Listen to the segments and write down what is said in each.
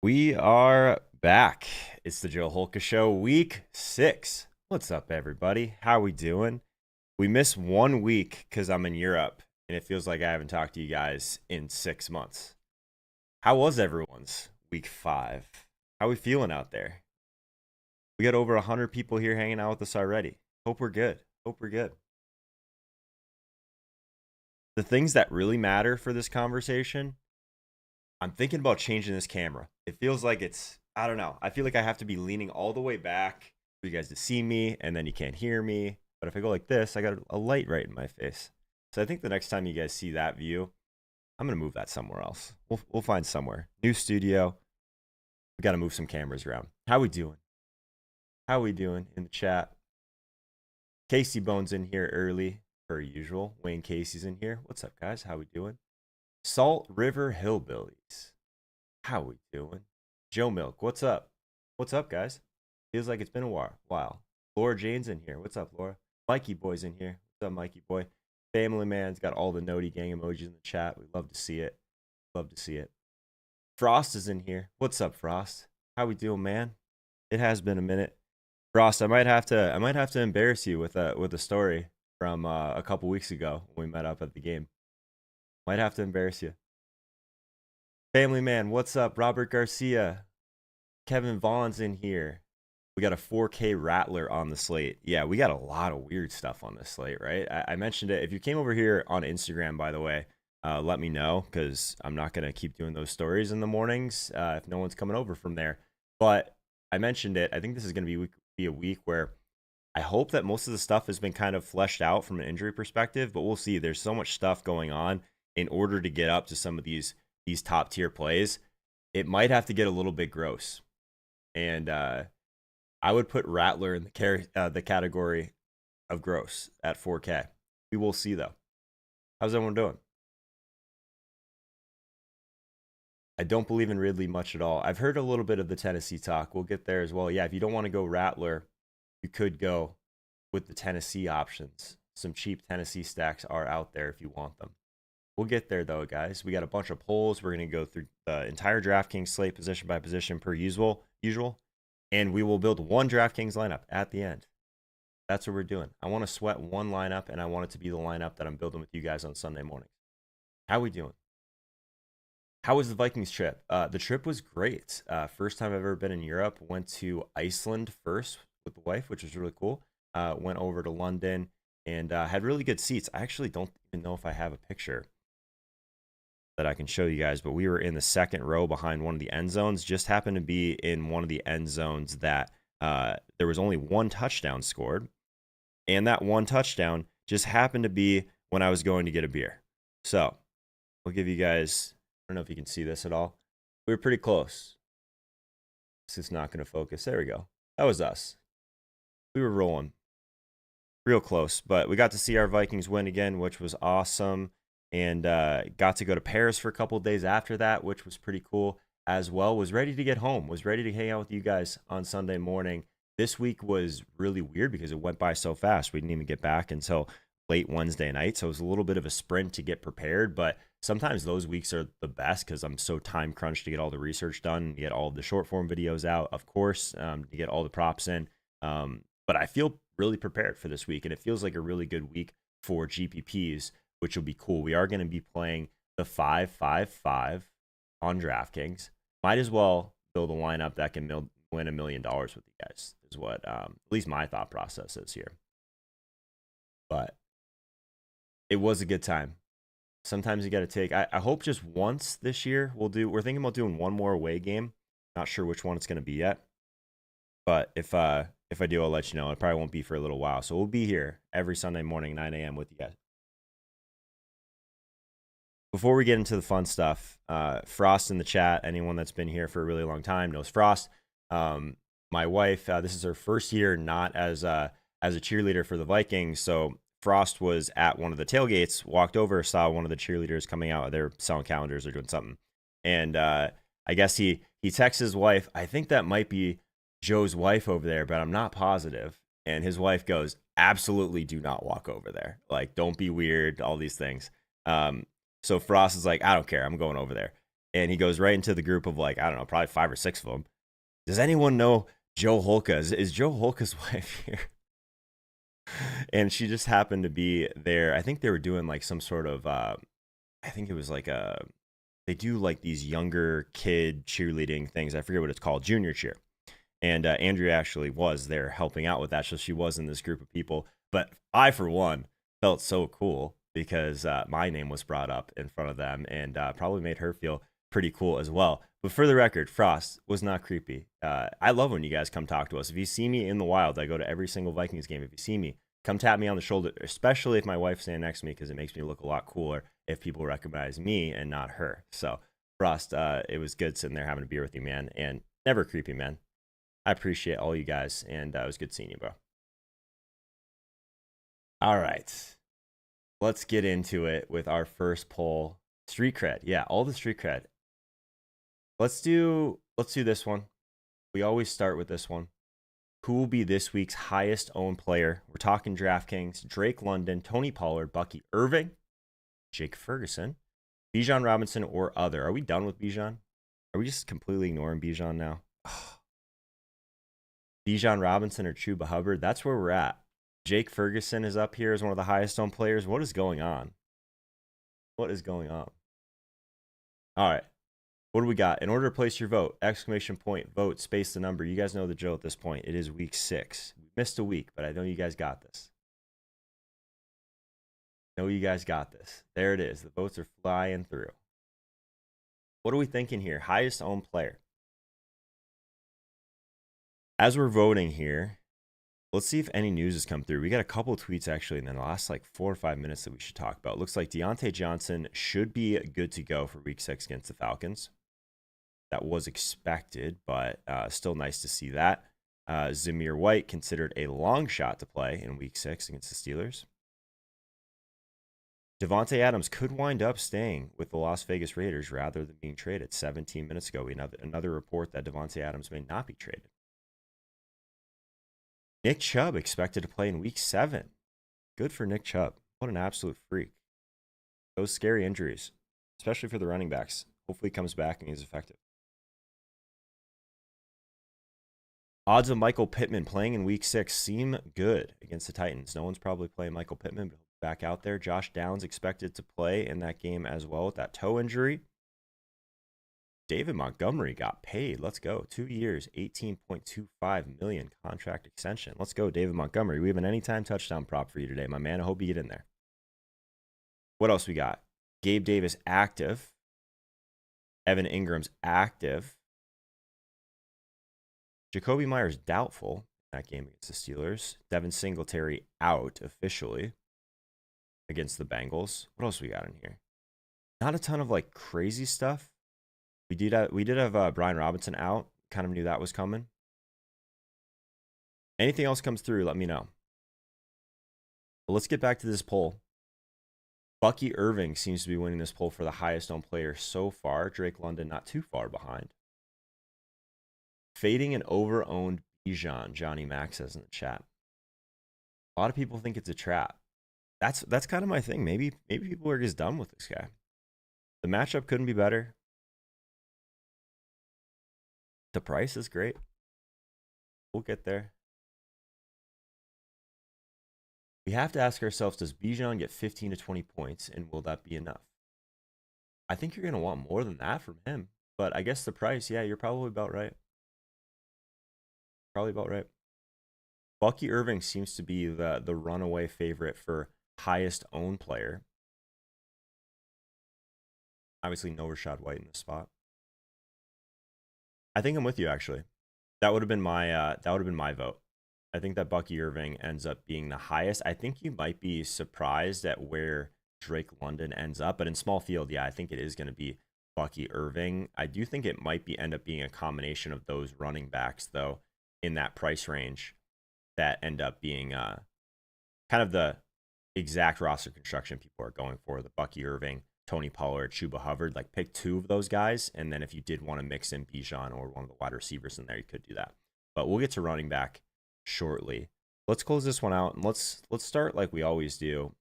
We are back. It's the Joe Holka Show, week 6. What's up, everybody? How we doing? We missed 1 week because I'm in Europe, and it feels like I haven't talked to you guys in 6 months. How was everyone's week 5? How we feeling out there? We got over 100 people here hanging out with us already. Hope we're good. Hope we're good. The things that really matter for this conversation, I'm thinking about changing this camera. It feels like I don't know. I feel like I have to be leaning all the way back for you guys to see me, and then you can't hear me. But if I go like this, I got a light right in my face. So I think the next time you guys see that view, I'm going to move that somewhere else. We'll find somewhere. New studio. We got to move some cameras around. How we doing? How we doing in the chat? Casey Bones in here early, per usual. Wayne Casey's in here. What's up, guys? How we doing? Salt River Hillbillies. How we doing? Joe Milk, what's up? What's up, guys? Feels like it's been a while. Laura Jane's in here. What's up, Laura? Mikey Boy's in here. What's up, Mikey Boy? Family Man's got all the Noti Gang emojis in the chat. We love to see it. Love to see it. Frost is in here. What's up, Frost? How we doing, man? It has been a minute. Frost, I might have to embarrass you with a story from a couple weeks ago when we met up at the game. Might have to embarrass you. Family Man, what's up? Robert Garcia. Kevin Vaughn's in here. We got a 4K Rattler on the slate. Yeah, we got a lot of weird stuff on this slate, right? I mentioned it. If you came over here on Instagram, by the way, let me know because I'm not going to keep doing those stories in the mornings if no one's coming over from there. But I mentioned it. I think this is going to be a week where I hope that most of the stuff has been kind of fleshed out from an injury perspective, but we'll see. There's so much stuff going on in order to get up to some of these top tier plays. It might have to get a little bit gross. And I would put Rattler in the category of gross at 4K. We will see, though. How's everyone doing? I don't believe in Ridley much at all. I've heard a little bit of the Tennessee talk. We'll get there as well. Yeah, if you don't want to go Rattler, you could go with the Tennessee options. Some cheap Tennessee stacks are out there if you want them. We'll get there, though, guys. We got a bunch of polls. We're going to go through the entire DraftKings slate position by position per usual, and we will build one DraftKings lineup at the end. That's what we're doing. I want to sweat one lineup, and I want it to be the lineup that I'm building with you guys on Sunday morning. How we doing? How was the Vikings trip? The trip was great. First time I've ever been in Europe. Went to Iceland first with the wife, which was really cool. Went over to London and had really good seats. I actually don't even know if I have a picture that I can show you guys, but we were in the second row behind one of the end zones. Just happened to be in one of the end zones that there was only one touchdown scored, and that one touchdown just happened to be when I was going to get a beer. So I'll give you guys, I don't know if you can see this at all. We were pretty close. This is not going to focus. There we go. That was us. We were rolling real close, but we got to see our Vikings win again, which was awesome. And got to go to Paris for a couple of days after that, which was pretty cool as well. Was ready to get home, was ready to hang out with you guys on Sunday morning. This week was really weird because it went by so fast. We didn't even get back until late Wednesday night. So it was a little bit of a sprint to get prepared. But sometimes those weeks are the best because I'm so time crunched to get all the research done, to get all of the short form videos out, of course, to get all the props in. But I feel really prepared for this week, and it feels like a really good week for GPPs, which will be cool. We are going to be playing the 5-5-5 on DraftKings. Might as well build a lineup that can win $1 million with you guys, is what at least my thought process is here. But it was a good time. Sometimes you got to take, I hope just once this year we're thinking about doing one more away game. Not sure which one it's going to be yet. But if I do, I'll let you know. It probably won't be for a little while. So we'll be here every Sunday morning, 9 a.m. with you guys. Before we get into the fun stuff, Frost in the chat, anyone that's been here for a really long time knows Frost. My wife, this is her first year not as a cheerleader for the Vikings. So Frost was at one of the tailgates, walked over, saw one of the cheerleaders coming out. They're selling calendars or doing something. And I guess he texts his wife. I think that might be Joe's wife over there, but I'm not positive. And his wife goes, absolutely do not walk over there. Like, don't be weird, all these things. So Frost is like, I don't care. I'm going over there. And he goes right into the group of like, I don't know, probably 5 or 6 of them. Does anyone know Joe Holka? Is Joe Holka's wife here? And she just happened to be there. I think they were doing like some sort of, I think it was like they do like these younger kid cheerleading things. I forget what it's called, junior cheer. And Andrea actually was there helping out with that. So she was in this group of people. But I, for one, felt so cool because my name was brought up in front of them and probably made her feel pretty cool as well. But for the record, Frost was not creepy. I love when you guys come talk to us. If you see me in the wild, I go to every single Vikings game. If you see me, come tap me on the shoulder, especially if my wife's standing next to me because it makes me look a lot cooler if people recognize me and not her. So, Frost, it was good sitting there having a beer with you, man. And never creepy, man. I appreciate all you guys, and it was good seeing you, bro. All right. Let's get into it with our first poll. Street cred. Yeah, all the street cred. Let's do this one. We always start with this one. Who will be this week's highest owned player? We're talking DraftKings. Drake London, Tony Pollard, Bucky Irving, Jake Ferguson, Bijan Robinson, or other. Are we done with Bijan? Are we just completely ignoring Bijan now? Bijan Robinson or Chuba Hubbard? That's where we're at. Jake Ferguson is up here as one of the highest owned players. What is going on? What is going on? All right. What do we got? In order to place your vote, exclamation point, vote, space the number. You guys know the drill at this point. It is week 6. We missed a week, but I know you guys got this. There it is. The votes are flying through. What are we thinking here? Highest owned player. As we're voting here, let's see if any news has come through. We got a couple of tweets actually in the last like 4 or 5 minutes that we should talk about. Looks like Deontay Johnson should be good to go for week 6 against the Falcons. That was expected, but still nice to see that. Zamir White considered a long shot to play in week 6 against the Steelers. Devontae Adams could wind up staying with the Las Vegas Raiders rather than being traded. 17 minutes ago, we had another report that Devontae Adams may not be traded. Nick Chubb expected to play in week 7. Good for Nick Chubb. What an absolute freak. Those scary injuries, especially for the running backs. Hopefully he comes back and he's effective. Odds of Michael Pittman playing in week 6 seem good against the Titans. No one's probably playing Michael Pittman, but back out there. Josh Downs expected to play in that game as well with that toe injury. David Montgomery got paid. Let's go. 2 years, $18.25 million contract extension. Let's go, David Montgomery. We have an anytime touchdown prop for you today, my man. I hope you get in there. What else we got? Gabe Davis active. Evan Ingram's active. Jacoby Myers doubtful in that game against the Steelers. Devin Singletary out officially against the Bengals. What else we got in here? Not a ton of like crazy stuff. We did have Brian Robinson out. Kind of knew that was coming. Anything else comes through, let me know. But let's get back to this poll. Bucky Irving seems to be winning this poll for the highest owned player so far. Drake London not too far behind. Fading an over-owned Bijan, Johnny Mack says in the chat. A lot of people think it's a trap. That's kind of my thing. Maybe people are just done with this guy. The matchup couldn't be better. The price is great. We'll get there. We have to ask ourselves, does Bijan get 15 to 20 points, and will that be enough? I think you're going to want more than that from him. But I guess the price, yeah, you're probably about right. Bucky Irving seems to be the runaway favorite for highest owned player. Obviously, no Rashad White in this spot. I think I'm with you, actually. That would have been my vote. I think that Bucky Irving ends up being the highest. I think you might be surprised at where Drake London ends up, but in small field, yeah, I think it is going to be Bucky Irving. I do think it might end up being a combination of those running backs, though, in that price range that end up being kind of the exact roster construction people are going for. The Bucky Irving, Tony Pollard, Chuba Hubbard, like pick 2 of those guys. And then if you did want to mix in Bijan or one of the wide receivers in there, you could do that. But we'll get to running back shortly. Let's close this one out and let's start like we always do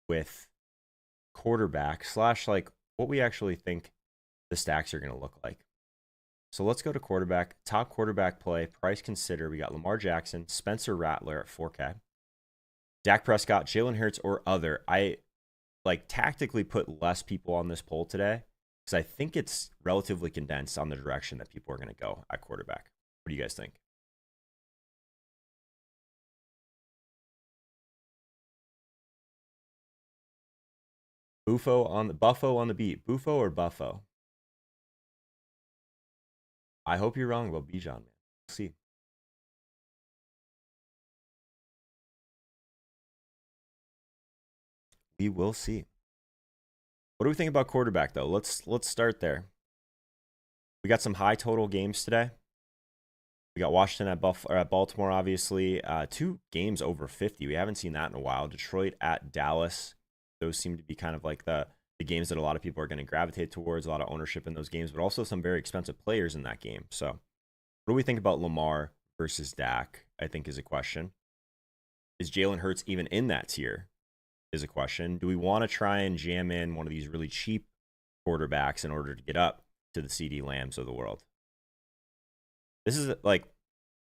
with quarterback / like what we actually think the stacks are going to look like. So let's go to quarterback, top quarterback play, price consider. We got Lamar Jackson, Spencer Rattler at 4K, Dak Prescott, Jalen Hurts, or other. I tactically put less people on this poll today because I think it's relatively condensed on the direction that people are going to go at quarterback. What do you guys think? Buffo on the beat. Buffo or Buffo? I hope you're wrong about Bijan, man. We'll see. We will see. What do we think about quarterback though? Let's start there. We got some high total games today. We got Washington at Baltimore, obviously. 2 games over 50. We haven't seen that in a while. Detroit at Dallas. Those seem to be kind of like the games that a lot of people are going to gravitate towards. A lot of ownership in those games, but also some very expensive players in that game. So what do we think about Lamar versus Dak, I think is a question. Is Jalen Hurts even in that tier is a question. Do we want to try and jam in one of these really cheap quarterbacks in order to get up to the CD Lambs of the world? This is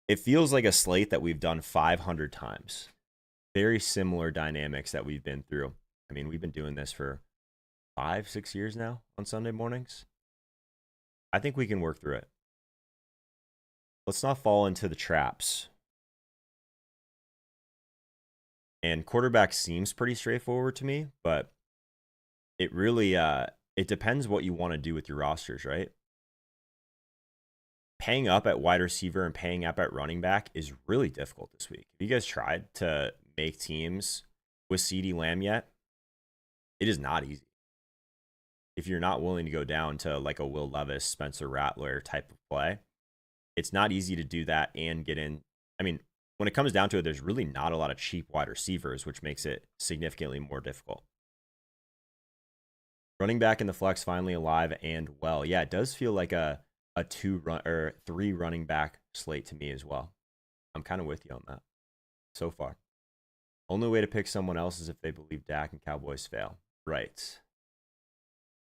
it feels like a slate that we've done 500 times. Very similar dynamics that we've been through. I mean, we've been doing this for 5-6 years now on Sunday mornings. I think we can work through it. Let's not fall into the traps. And quarterback seems pretty straightforward to me, but it really it depends what you want to do with your rosters, right? Paying up at wide receiver and paying up at running back is really difficult this week. Have you guys tried to make teams with CeeDee Lamb yet? It is not easy. If you're not willing to go down to like a Will Levis, Spencer Rattler type of play, it's not easy to do that and get in. I mean, when it comes down to it, there's really not a lot of cheap wide receivers, which makes it significantly more difficult. Running back in the flex finally alive and well. Yeah, it does feel like a 3 running back slate to me as well. I'm kind of with you on that so far. Only way to pick someone else is if they believe Dak and Cowboys fail. Right.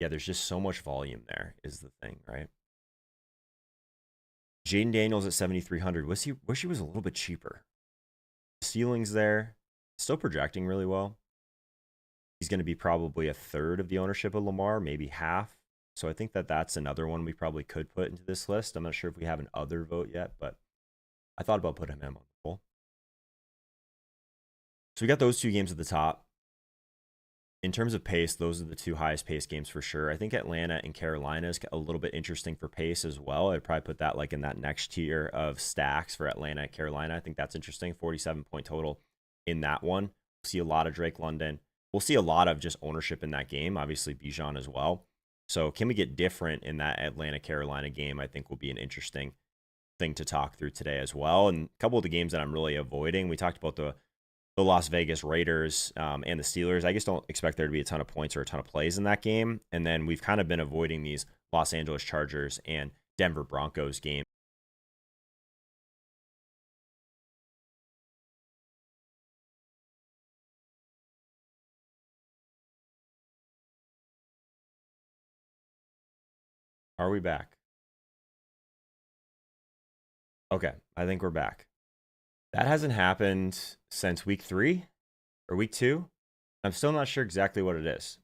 Yeah, there's just so much volume there is the thing, right? Jaden Daniels at 7,300. Wish he was a little bit cheaper. Ceiling's there. Still projecting really well. He's going to be probably a third of the ownership of Lamar, maybe half. So I think that's another one we probably could put into this list. I'm not sure if we have an other vote yet, but I thought about putting him on the poll. So we got those 2 games at the top. In terms of pace, those are the 2 highest pace games for sure. I think Atlanta and Carolina is a little bit interesting for pace as well. I'd probably put that like in that next tier of stacks for Atlanta and Carolina. I think that's interesting. 47-point total in that one. We'll see a lot of Drake London. We'll see a lot of just ownership in that game. Obviously, Bijan as well. So can we get different in that Atlanta-Carolina game? I think will be an interesting thing to talk through today as well. And a couple of the games that I'm really avoiding, we talked about the Las Vegas Raiders and the Steelers. I just don't expect there to be a ton of points or a ton of plays in that game. And then we've kind of been avoiding these Los Angeles Chargers and Denver Broncos game. Are we back? Okay, I think we're back. That hasn't happened since week 3 or week 2. I'm still not sure exactly what it is.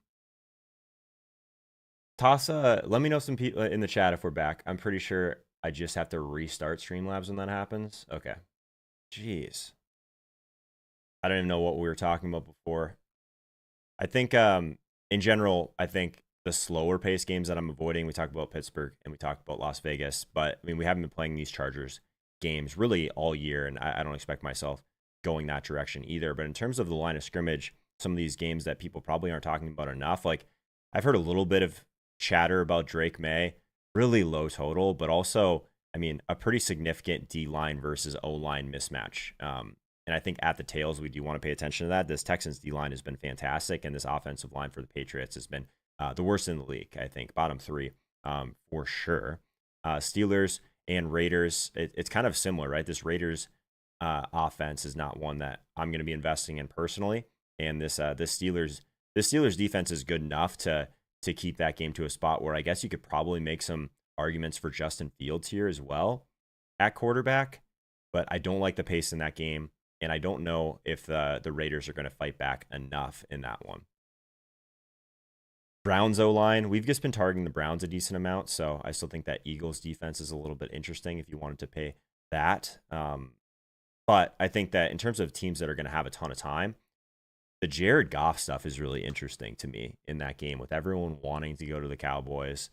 Tassa, let me know some people in the chat if we're back. I'm pretty sure I just have to restart Streamlabs when that happens. Okay. Jeez. I don't even know what we were talking about before. I think in general, I think the slower pace games that I'm avoiding, we talked about Pittsburgh and we talked about Las Vegas, but I mean, we haven't been playing these Chargers games really all year, and I don't expect myself going that direction either. But in terms of the line of scrimmage, some of these games that people probably aren't talking about enough, like I've heard a little bit of chatter about Drake May, really low total, but also, I mean, a pretty significant D-line versus O-line mismatch. And I think at the tails, we do want to pay attention to that. This Texans D-line has been fantastic, and this offensive line for the Patriots has been the worst in the league, I think. Bottom 3 for sure. Steelers and Raiders, it's kind of similar, right? This Raiders offense is not one that I'm going to be investing in personally. And this Steelers defense is good enough to to keep that game to a spot where I guess you could probably make some arguments for Justin Fields here as well at quarterback. But I don't like the pace in that game, and I don't know if the Raiders are going to fight back enough in that one. Browns O-line, we've just been targeting the Browns a decent amount, so I still think that Eagles defense is a little bit interesting if you wanted to pay that. But I think that in terms of teams that are going to have a ton of time, the Jared Goff stuff is really interesting to me in that game with everyone wanting to go to the Cowboys.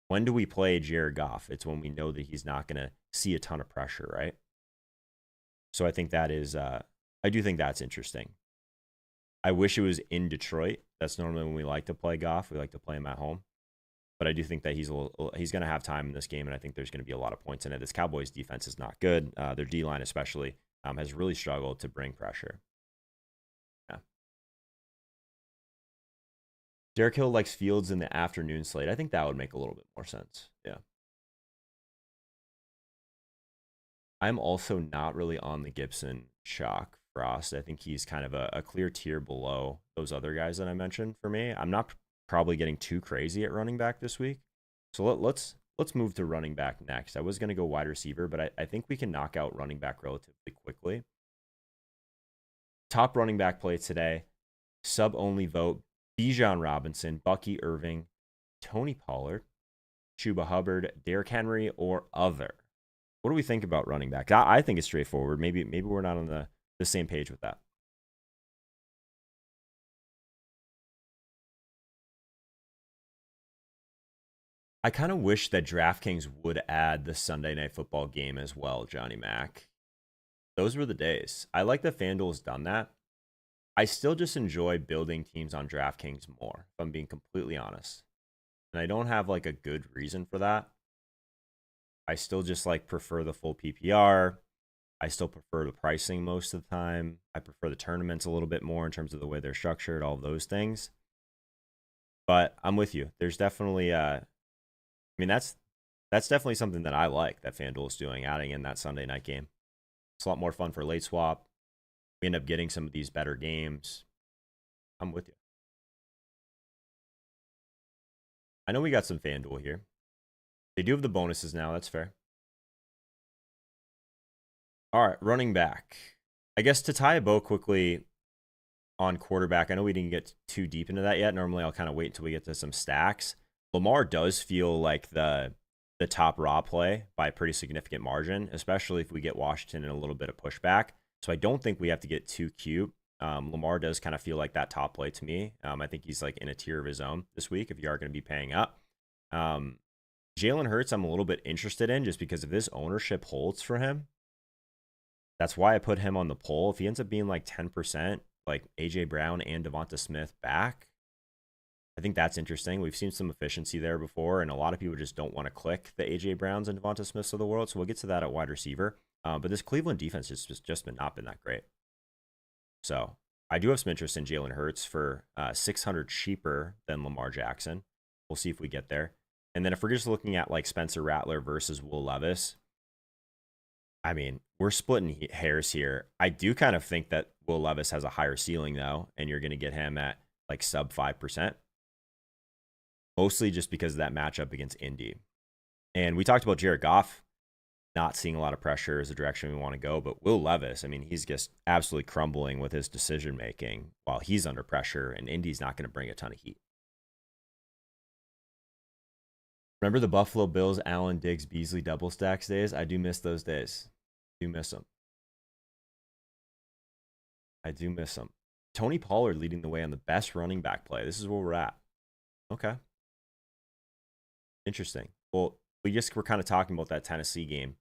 When do we play Jared Goff? It's when we know that he's not going to see a ton of pressure, right? So I think that is, I do think that's interesting. I wish it was in Detroit. That's normally when we like to play Goff. We like to play him at home. But I do think that he's going to have time in this game, and I think there's going to be a lot of points in it. This Cowboys defense is not good. Their D-line especially has really struggled to bring pressure. Yeah. Derek Hill likes Fields in the afternoon slate. I think that would make a little bit more sense. Yeah. I'm also not really on the Gibson shock Frost. I think he's kind of a clear tier below those other guys that I mentioned for me. I'm not probably getting too crazy at running back this week. So let's move to running back next. I was going to go wide receiver, but I think we can knock out running back relatively quickly. Top running back play today, sub-only vote, Bijan Robinson, Bucky Irving, Tony Pollard, Chuba Hubbard, Derrick Henry, or other. What do we think about running back? I think it's straightforward. Maybe we're not on the same page with that. I kind of wish that DraftKings would add the Sunday Night Football game as well, Johnny Mac. Those were the days. I like that FanDuel's done that. I still just enjoy building teams on DraftKings more, if I'm being completely honest. And I don't have like a good reason for that. I still just like prefer the full PPR. I still prefer the pricing most of the time. I prefer the tournaments a little bit more in terms of the way they're structured, all those things. But I'm with you. There's definitely that's definitely something that I like that FanDuel is doing, adding in that Sunday night game. It's a lot more fun for late swap. We end up getting some of these better games. I'm with you. I know we got some FanDuel here. They do have the bonuses now. That's fair. All right, running back. I guess to tie a bow quickly on quarterback, I know we didn't get too deep into that yet. Normally, I'll kind of wait until we get to some stacks. Lamar does feel like the top raw play by a pretty significant margin, especially if we get Washington in a little bit of pushback. So I don't think we have to get too cute. Lamar does kind of feel like that top play to me. I think he's like in a tier of his own this week if you are going to be paying up. Jalen Hurts, I'm a little bit interested in just because if this ownership holds for him, that's why I put him on the poll. If he ends up being like 10%, like A.J. Brown and Devonta Smith back, I think that's interesting. We've seen some efficiency there before, and a lot of people just don't want to click the A.J. Browns and Devonta Smiths of the world, so we'll get to that at wide receiver. But this Cleveland defense has just not been that great. So I do have some interest in Jalen Hurts for 600 cheaper than Lamar Jackson. We'll see if we get there. And then if we're just looking at like Spencer Rattler versus Will Levis, I mean, we're splitting hairs here. I do kind of think that Will Levis has a higher ceiling, though, and you're going to get him at like sub 5%. Mostly just because of that matchup against Indy. And we talked about Jared Goff not seeing a lot of pressure as the direction we want to go, but Will Levis, I mean, he's just absolutely crumbling with his decision-making while he's under pressure, and Indy's not going to bring a ton of heat. Remember the Buffalo Bills, Allen, Diggs, Beasley double stacks days? I do miss those days. I do miss them. I do miss them. Tony Pollard leading the way on the best running back play. This is where we're at. Okay. Interesting. Well, we're kind of talking about that Tennessee game.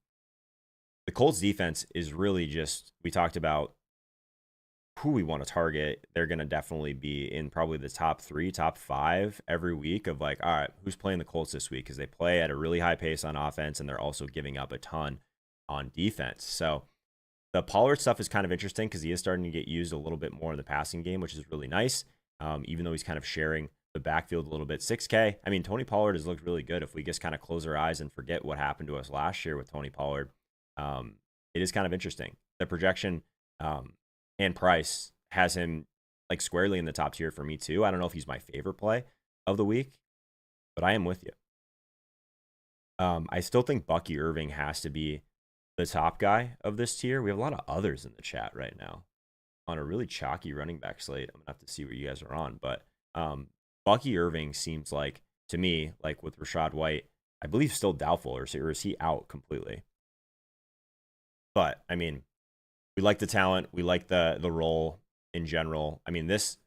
The Colts defense is really just, we talked about who we want to target. They're going to definitely be in probably the top 3, top 5 every week of like, all right, who's playing the Colts this week? Because they play at a really high pace on offense and they're also giving up a ton on defense. So the Pollard stuff is kind of interesting because he is starting to get used a little bit more in the passing game, which is really nice. Even though he's kind of sharing the backfield a little bit. 6K. I mean, Tony Pollard has looked really good. If we just kind of close our eyes and forget what happened to us last year with Tony Pollard, it is kind of interesting. The projection and price has him like squarely in the top tier for me too. I don't know if he's my favorite play, of the week, but I am with you. I still think Bucky Irving has to be the top guy of this tier. We have a lot of others in the chat right now on a really chalky running back slate. I'm gonna have to see what you guys are on, but Bucky Irving seems like, to me, like with Rachaad White, I believe still doubtful, or is he out completely? But I mean, we like the talent, we like the role in general. I mean, this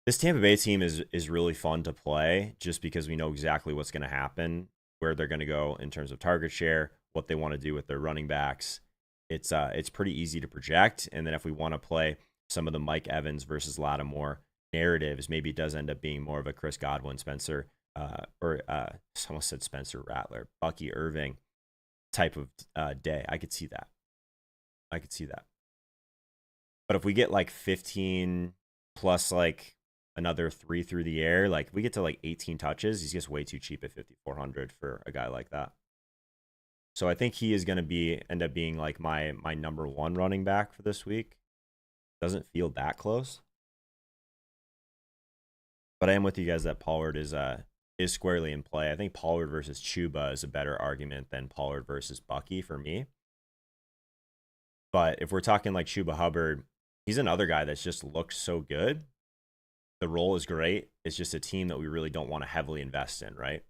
Tampa Bay team is really fun to play just because we know exactly what's going to happen, where they're going to go in terms of target share, what they want to do with their running backs. It's pretty easy to project. And then if we want to play some of the Mike Evans versus Lattimore narratives, maybe it does end up being more of a Chris Godwin, Spencer, someone said Spencer Rattler, Bucky Irving type of day. I could see that. But if we get like 15 plus like another 3 through the air, like we get to like 18 touches, he's just way too cheap at 5,400 for a guy like that. So I think he is going to end up being like my number 1 running back for this week. Doesn't feel that close. But I am with you guys that Pollard is squarely in play. I think Pollard versus Chuba is a better argument than Pollard versus Bucky for me. But if we're talking like Chuba Hubbard, he's another guy that's just looked so good. The role is great. It's just a team that we really don't want to heavily invest in, right?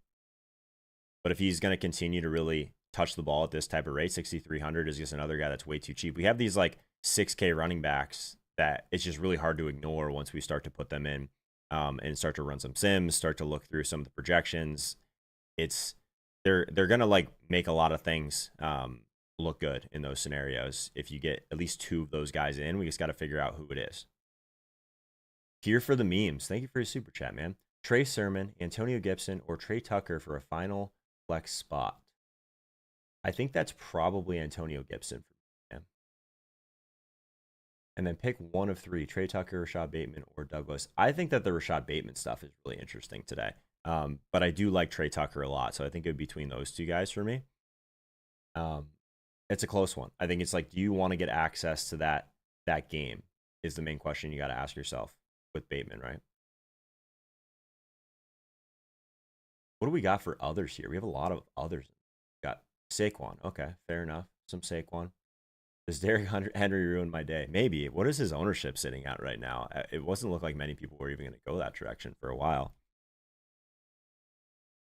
But if he's going to continue to really touch the ball at this type of rate, 6,300 is just another guy that's way too cheap. We have these like 6K running backs that it's just really hard to ignore once we start to put them in and start to run some sims, start to look through some of the projections. They're going to like make a lot of things look good in those scenarios. If you get at least 2 of those guys in, we just got to figure out who it is. Here for the memes. Thank you for your super chat, man. Trey Sermon, Antonio Gibson, or Trey Tucker for a final flex spot. I think that's probably Antonio Gibson for me. And then pick 1 of 3, Trey Tucker, Rashad Bateman, or Douglas. I think that the Rashad Bateman stuff is really interesting today. But I do like Trey Tucker a lot, so I think it would be between those 2 guys for me. It's a close one. I think it's like, do you want to get access to that game is the main question you got to ask yourself with Bateman, right? What do we got for others here? We have a lot of others. We got Saquon. Okay, fair enough. Some Saquon. Does Derrick Henry ruin my day? Maybe. What is his ownership sitting at right now? It wasn't look like many people were even going to go that direction for a while,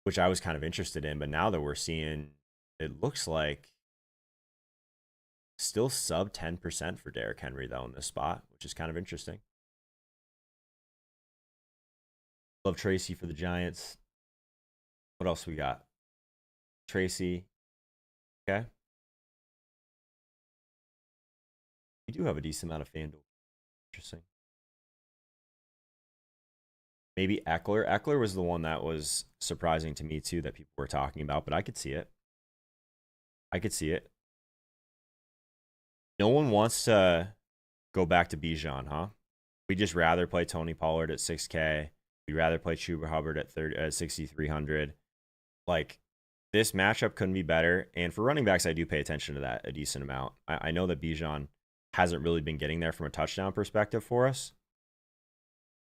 which I was kind of interested in. But now that we're seeing, it looks like still sub 10% for Derrick Henry, though, in this spot, which is kind of interesting. Love Tracy for the Giants. What else we got? Tracy. Okay. We do have a decent amount of FanDuel. Interesting. Maybe Eckler. Eckler was the one that was surprising to me, too, that people were talking about, but I could see it. No one wants to go back to Bijan, huh? We'd just rather play Tony Pollard at 6K. We'd rather play Chuba Hubbard at 6,300. Like, this matchup couldn't be better. And for running backs, I do pay attention to that a decent amount. I know that Bijan hasn't really been getting there from a touchdown perspective for us.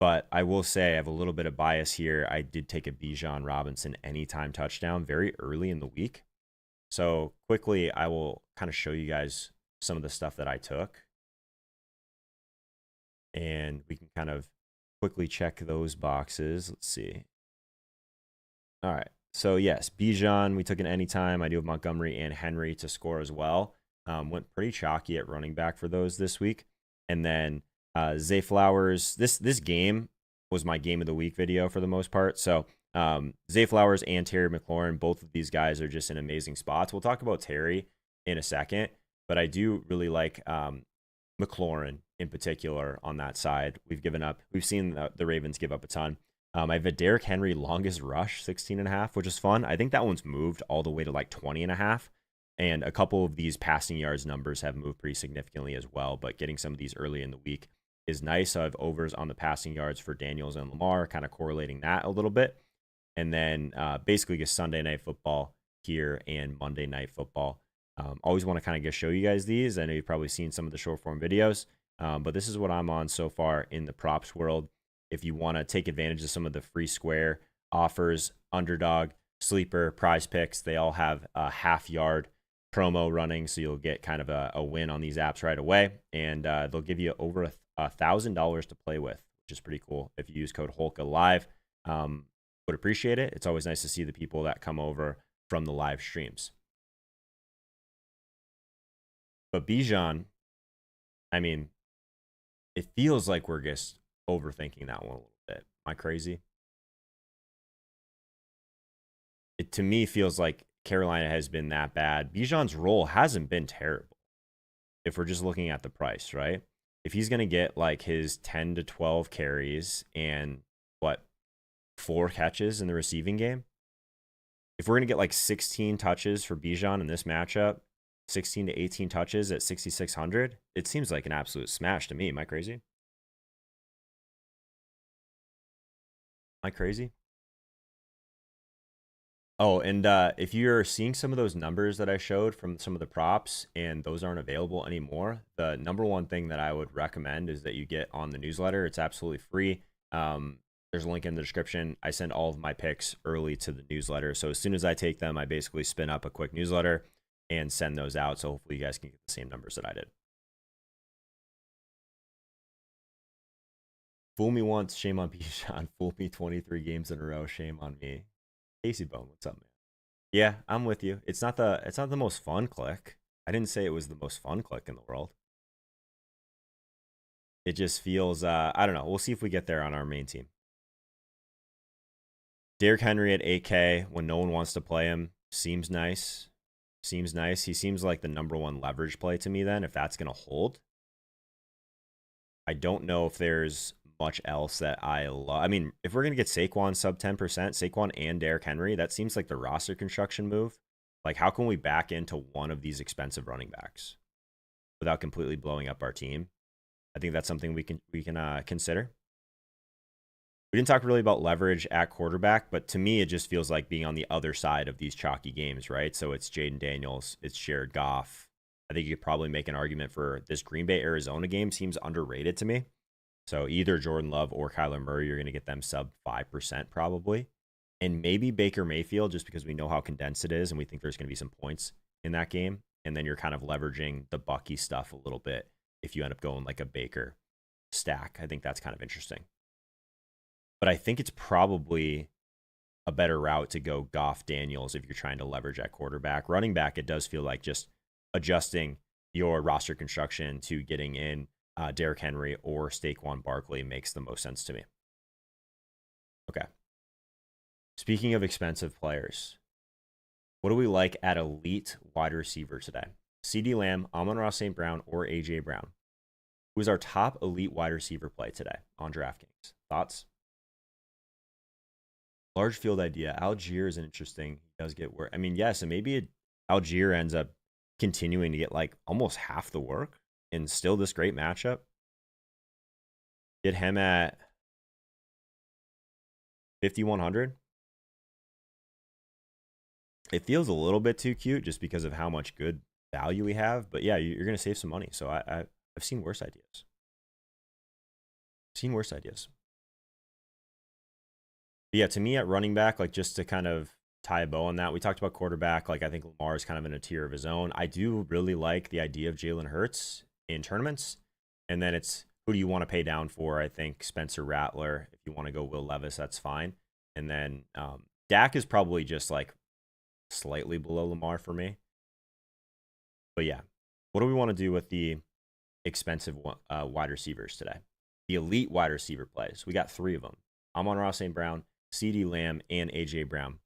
But I will say I have a little bit of bias here. I did take a Bijan Robinson anytime touchdown very early in the week. So quickly, I will kind of show you guys some of the stuff that I took. And we can kind of quickly check those boxes. Let's see. All right. So yes, Bijan, we took an anytime. I do have Montgomery and Henry to score as well. Went pretty chalky at running back for those this week. And then Zay Flowers, this game was my game of the week video for the most part. So Zay Flowers and Terry McLaurin, both of these guys are just in amazing spots. We'll talk about Terry in a second, but I do really like McLaurin in particular on that side. We've seen the Ravens give up a ton. I have a Derrick Henry longest rush, 16.5, which is fun. I think that one's moved all the way to like 20.5. And a couple of these passing yards numbers have moved pretty significantly as well. But getting some of these early in the week is nice. So I have overs on the passing yards for Daniels and Lamar, kind of correlating that a little bit. And then basically just Sunday Night Football here and Monday Night Football. Always want to kind of just show you guys these. I know you've probably seen some of the short form videos, but this is what I'm on so far in the props world. if you want to take advantage of some of the free square offers, Underdog, Sleeper, Prize Picks, they all have a half yard promo running, so you'll get kind of a win on these apps right away, and they'll give you over $1,000 to play with, which is pretty cool if you use code HOLKALIVE. Would appreciate it. It's always nice to see the people that come over from the live streams. But Bijan, I mean, it feels like we're just overthinking that one a little bit. Am I crazy? It to me feels like Carolina has been that bad. Bijan's role hasn't been terrible if we're just looking at the price, right? If he's going to get like his 10 to 12 carries and 4 catches in the receiving game, if we're going to get like 16 touches for Bijan in this matchup, 16 to 18 touches at 6,600, it seems like an absolute smash to me. Am I crazy? Am I crazy? Oh, and if you're seeing some of those numbers that I showed from some of the props and those aren't available anymore, the number one thing that I would recommend is that you get on the newsletter. It's absolutely free. There's a link in the description. I send all of my picks early to the newsletter. So as soon as I take them, I basically spin up a quick newsletter and send those out. So hopefully you guys can get the same numbers that I did. Fool me once, shame on Bijan. Fool me 23 games in a row, shame on me. Casey Bone, what's up, man? Yeah, I'm with you. It's not the most fun click. I didn't say it was the most fun click in the world. It just feels I don't know. We'll see if we get there on our main team. Derrick Henry at 8K when no one wants to play him seems nice. Seems nice. He seems like the number one leverage play to me then, if that's going to hold. I don't know if there's much else that I love. I mean, if we're going to get Saquon sub 10%, Saquon and Derrick Henry, that seems like the roster construction move. Like, how can we back into one of these expensive running backs without completely blowing up our team? I think that's something we can consider. We didn't talk really about leverage at quarterback, but to me, it just feels like being on the other side of these chalky games, right? So it's Jaden Daniels, it's Jared Goff. I think you could probably make an argument for this Green Bay Arizona game seems underrated to me. So either Jordan Love or Kyler Murray, you're going to get them sub 5% probably. And maybe Baker Mayfield, just because we know how condensed it is and we think there's going to be some points in that game. And then you're kind of leveraging the Bucky stuff a little bit if you end up going like a Baker stack. I think that's kind of interesting. But I think it's probably a better route to go Goff Daniels if you're trying to leverage at quarterback. Running back, it does feel like just adjusting your roster construction to getting in Derrick Henry or Saquon Barkley makes the most sense to me. Okay. Speaking of expensive players, what do we like at elite wide receiver today? CeeDee Lamb, Amon-Ra St. Brown, or A.J. Brown? Who is our top elite wide receiver play today on DraftKings? Thoughts? Large field idea. Algier is interesting. He does get work. I mean, yes, and maybe Algier ends up continuing to get like almost half the work and still this great matchup. Get him at 5,100. It feels a little bit too cute just because of how much good value we have. But yeah, you're going to save some money. So I've seen worse ideas. But yeah, to me at running back, like just to kind of tie a bow on that, we talked about quarterback. Like I think Lamar is kind of in a tier of his own. I do really like the idea of Jalen Hurts in tournaments. And then it's who do you want to pay down for? I think Spencer Rattler. If you want to go Will Levis, that's fine. And then Dak is probably just like slightly below Lamar for me. But yeah, what do we want to do with the expensive wide receivers today? The elite wide receiver plays. We got 3 of them. Amon-Ra St. Brown, CeeDee Lamb, and A.J. Brown.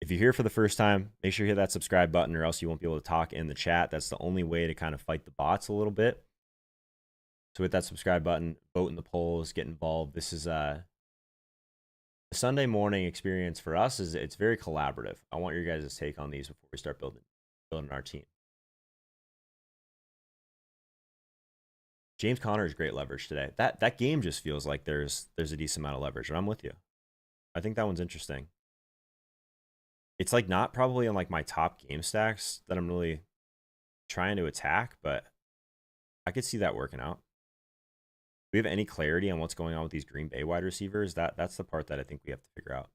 If you're here for the first time, make sure you hit that subscribe button or else you won't be able to talk in the chat. That's the only way to kind of fight the bots a little bit. So hit that subscribe button, vote in the polls, get involved. This is a Sunday morning experience for us. It's very collaborative. I want your guys' take on these before we start building our team. James Conner is great leverage today. That game just feels like there's a decent amount of leverage, and I'm with you. I think that one's interesting. It's like not probably on like my top game stacks that I'm really trying to attack, but I could see that working out. we have any clarity on what's going on with these Green Bay wide receivers? That's the part that I think we have to figure out.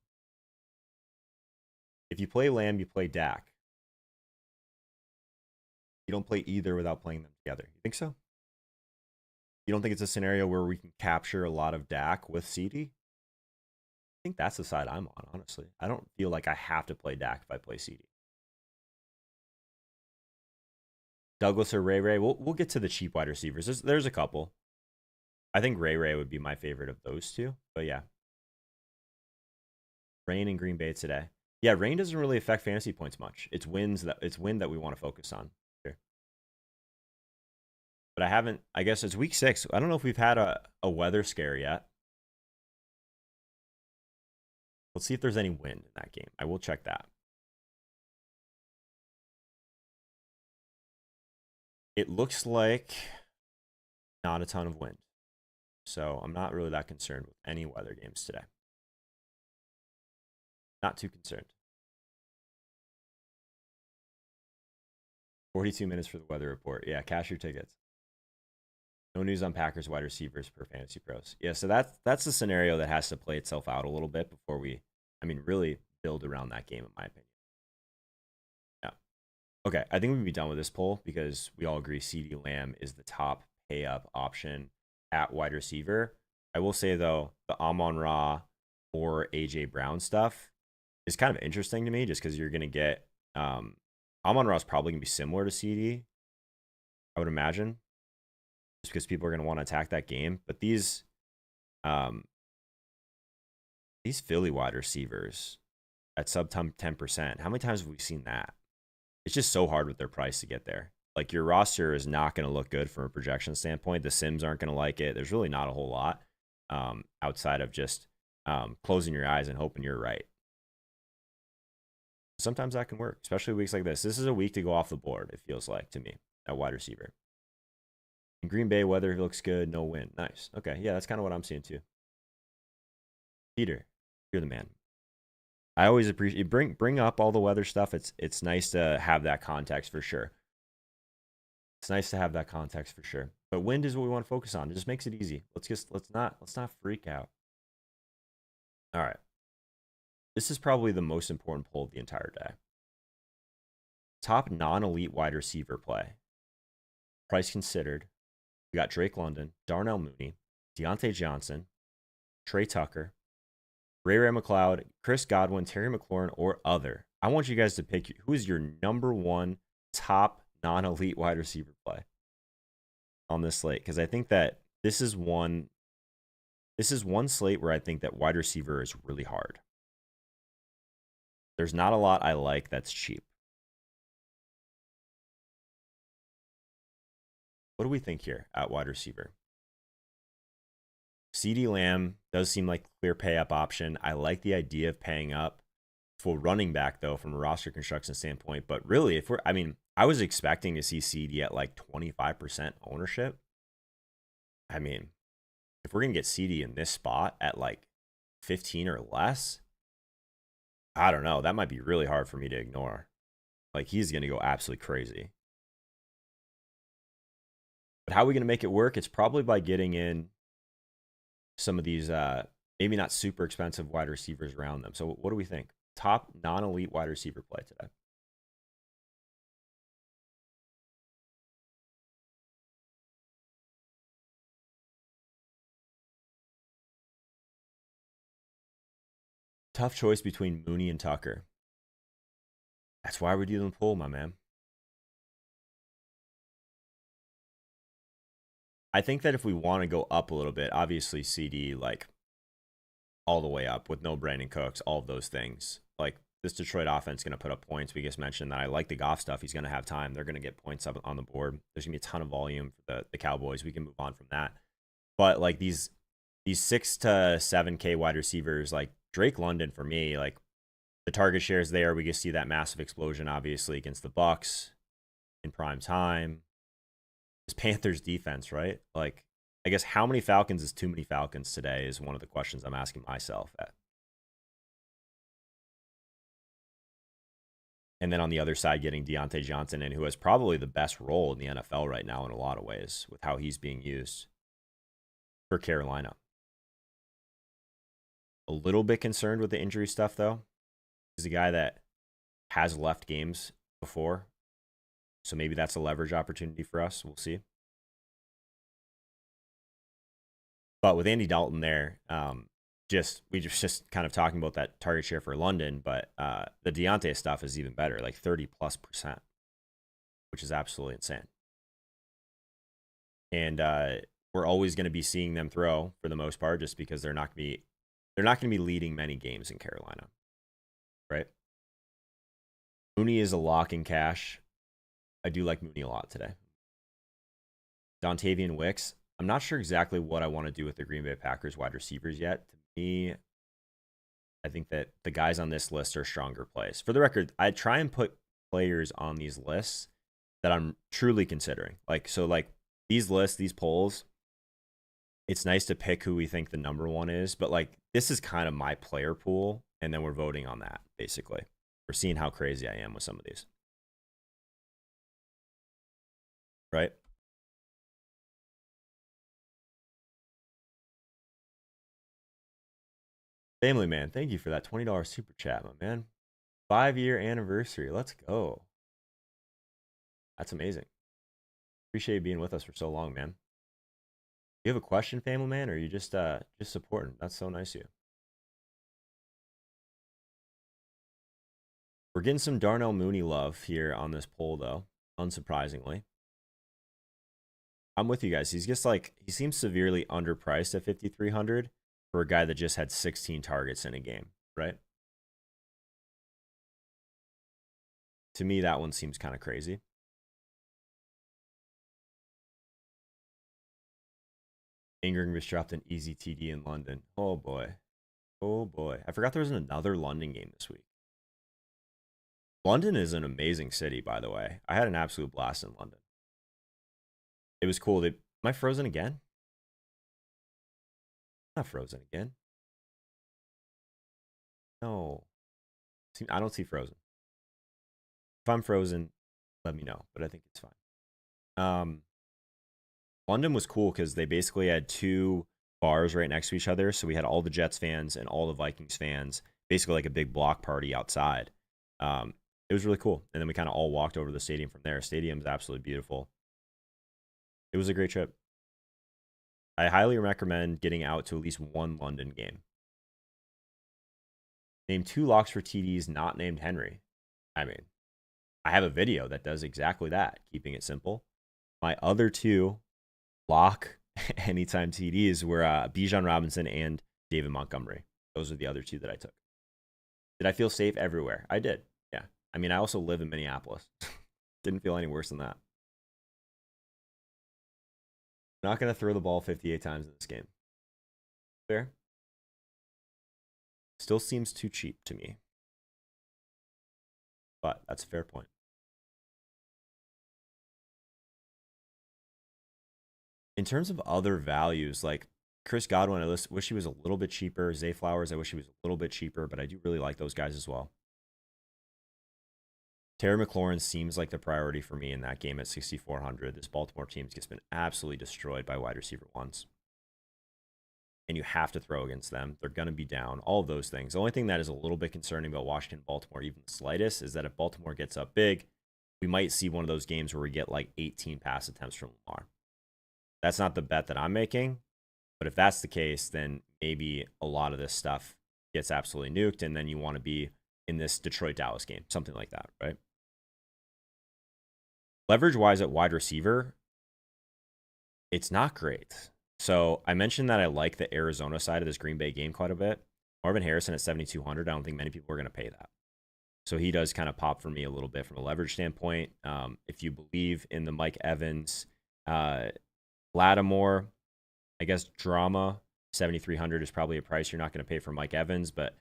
If you play Lamb, you play Dak. You don't play either without playing them together. You think so? You don't think it's a scenario where we can capture a lot of Dak with CD? I think that's the side I'm on, honestly. I don't feel like I have to play Dak if I play CD. Douglas or Ray Ray? We'll get to the cheap wide receivers. There's a couple. I think Ray Ray would be my favorite of those two. But yeah. Rain in Green Bay today. Yeah, rain doesn't really affect fantasy points much. It's wind that we want to focus on here. But I guess it's week 6. I don't know if we've had a weather scare yet. Let's see if there's any wind in that game. I will check that. It looks like not a ton of wind. So I'm not really that concerned with any weather games today. Not too concerned. 42 minutes for the weather report. Yeah, cash your tickets. No news on Packers wide receivers per Fantasy Pros. Yeah, so that's the scenario that has to play itself out a little bit before we, really build around that game, in my opinion. Yeah. Okay, I think we'd be done with this poll because we all agree CeeDee Lamb is the top pay up option at wide receiver. I will say, though, the Amon-Ra or AJ Brown stuff is kind of interesting to me just because you're going to get Amon-Ra is probably going to be similar to CD, I would imagine, just because people are going to want to attack that game. But these Philly wide receivers at sub 10%, how many times have we seen that? It's just so hard with their price to get there. Like, your roster is not going to look good from a projection standpoint. The Sims aren't going to like it. There's really not a whole lot outside of just closing your eyes and hoping you're right. Sometimes that can work, especially weeks like this. This is a week to go off the board, it feels like to me, at wide receiver. In Green Bay, weather looks good, no wind. Nice. Okay, yeah, that's kind of what I'm seeing too. Peter, you're the man. I always appreciate bring up all the weather stuff. It's nice to have that context for sure. It's nice to have that context for sure. But wind is what we want to focus on. It just makes it easy. Let's not freak out. All right. This is probably the most important poll of the entire day. Top non-elite wide receiver play. Price considered. We got Drake London, Darnell Mooney, Deontay Johnson, Trey Tucker, Ray McLeod, Chris Godwin, Terry McLaurin, or other. I want you guys to pick who is your number one top non-elite wide receiver play on this slate, because I think that this is one slate where I think that wide receiver is really hard. There's not a lot I like that's cheap. What do we think here at wide receiver? CeeDee Lamb does seem like a clear pay up option. I like the idea of paying up for running back, though, from a roster construction standpoint. But really, I was expecting to see CD at like 25% ownership. If we're going to get CD in this spot at like 15 or less, I don't know. That might be really hard for me to ignore. Like, he's going to go absolutely crazy. But how are we going to make it work? It's probably by getting in some of these maybe not super expensive wide receivers around them. So what do we think? Top non-elite wide receiver play today. Tough choice between Mooney and Tucker. That's why we're doing the poll, my man. I think that if we want to go up a little bit, obviously CD, like, all the way up with no Brandon Cooks, all of those things. Like, this Detroit offense is going to put up points. We just mentioned that I like the Goff stuff. He's going to have time. They're going to get points up on the board. There's going to be a ton of volume for the Cowboys. We can move on from that. But, like, these 6 to 7K wide receivers, like Drake London, for me, like, the target shares there. We just see that massive explosion, obviously, against the Bucs in prime time. This Panthers defense, right? Like, I guess how many Falcons is too many Falcons today is one of the questions I'm asking myself. And then on the other side, getting Deontay Johnson in, who has probably the best role in the NFL right now in a lot of ways with how he's being used. for Carolina. A little bit concerned with the injury stuff, though. He's a guy that has left games before. So maybe that's a leverage opportunity for us. We'll see. But with Andy Dalton there, we just kind of talking about that target share for London, but the Deontay stuff is even better, like 30+%, which is absolutely insane. And we're always going to be seeing them throw for the most part, just because they're not going to be leading many games in Carolina, right? Mooney is a lock in cash. I do like Mooney a lot today. Dontavian Wicks. I'm not sure exactly what I want to do with the Green Bay Packers wide receivers yet. To me, I think that the guys on this list are stronger plays. For the record, I try and put players on these lists that I'm truly considering. Like these lists, these polls, it's nice to pick who we think the number one is, but like this is kind of my player pool, and then we're voting on that, basically. We're seeing how crazy I am with some of these. Right? Family Man, thank you for that $20 super chat, my man. 5-year anniversary. Let's go. That's amazing. Appreciate you being with us for so long, man. You have a question, Family Man, or are you just supporting? That's so nice of you. We're getting some Darnell Mooney love here on this poll, though, unsurprisingly. I'm with you guys. He's just like, he seems severely underpriced at 5,300 for a guy that just had 16 targets in a game, right? To me, that one seems kind of crazy. Ingram just dropped an easy TD in London. Oh, boy. Oh, boy. I forgot there was another London game this week. London is an amazing city, by the way. I had an absolute blast in London. It was cool. Am I frozen again? I'm not frozen again. No. I don't see frozen. If I'm frozen, let me know, but I think it's fine. London was cool because they basically had two bars right next to each other. So we had all the Jets fans and all the Vikings fans, basically like a big block party outside. It was really cool. And then we kind of all walked over to the stadium from there. Stadium's absolutely beautiful. It was a great trip. I highly recommend getting out to at least one London game. Name 2 locks for TDs not named Henry. I mean, I have a video that does exactly that, keeping it simple. My other 2 lock anytime TDs were Bijan Robinson and David Montgomery. Those are the other 2 that I took. Did I feel safe everywhere? I did. Yeah. I mean, I also live in Minneapolis. Didn't feel any worse than that. I'm not going to throw the ball 58 times in this game. Fair. Still seems too cheap to me. But that's a fair point. In terms of other values, like Chris Godwin, I wish he was a little bit cheaper. Zay Flowers, I wish he was a little bit cheaper, but I do really like those guys as well. Terry McLaurin seems like the priority for me in that game at 6,400. This Baltimore team's just been absolutely destroyed by wide receiver ones. And you have to throw against them. They're going to be down. All of those things. The only thing that is a little bit concerning about Washington, Baltimore, even the slightest, is that if Baltimore gets up big, we might see one of those games where we get like 18 pass attempts from Lamar. That's not the bet that I'm making. But if that's the case, then maybe a lot of this stuff gets absolutely nuked, and then you want to be in this Detroit-Dallas game, something like that, right? Leverage-wise at wide receiver, it's not great. So I mentioned that I like the Arizona side of this Green Bay game quite a bit. Marvin Harrison at 7,200, I don't think many people are going to pay that. So he does kind of pop for me a little bit from a leverage standpoint. If you believe in the Mike Evans, Lattimore, I guess drama, 7,300 is probably a price you're not going to pay for Mike Evans, but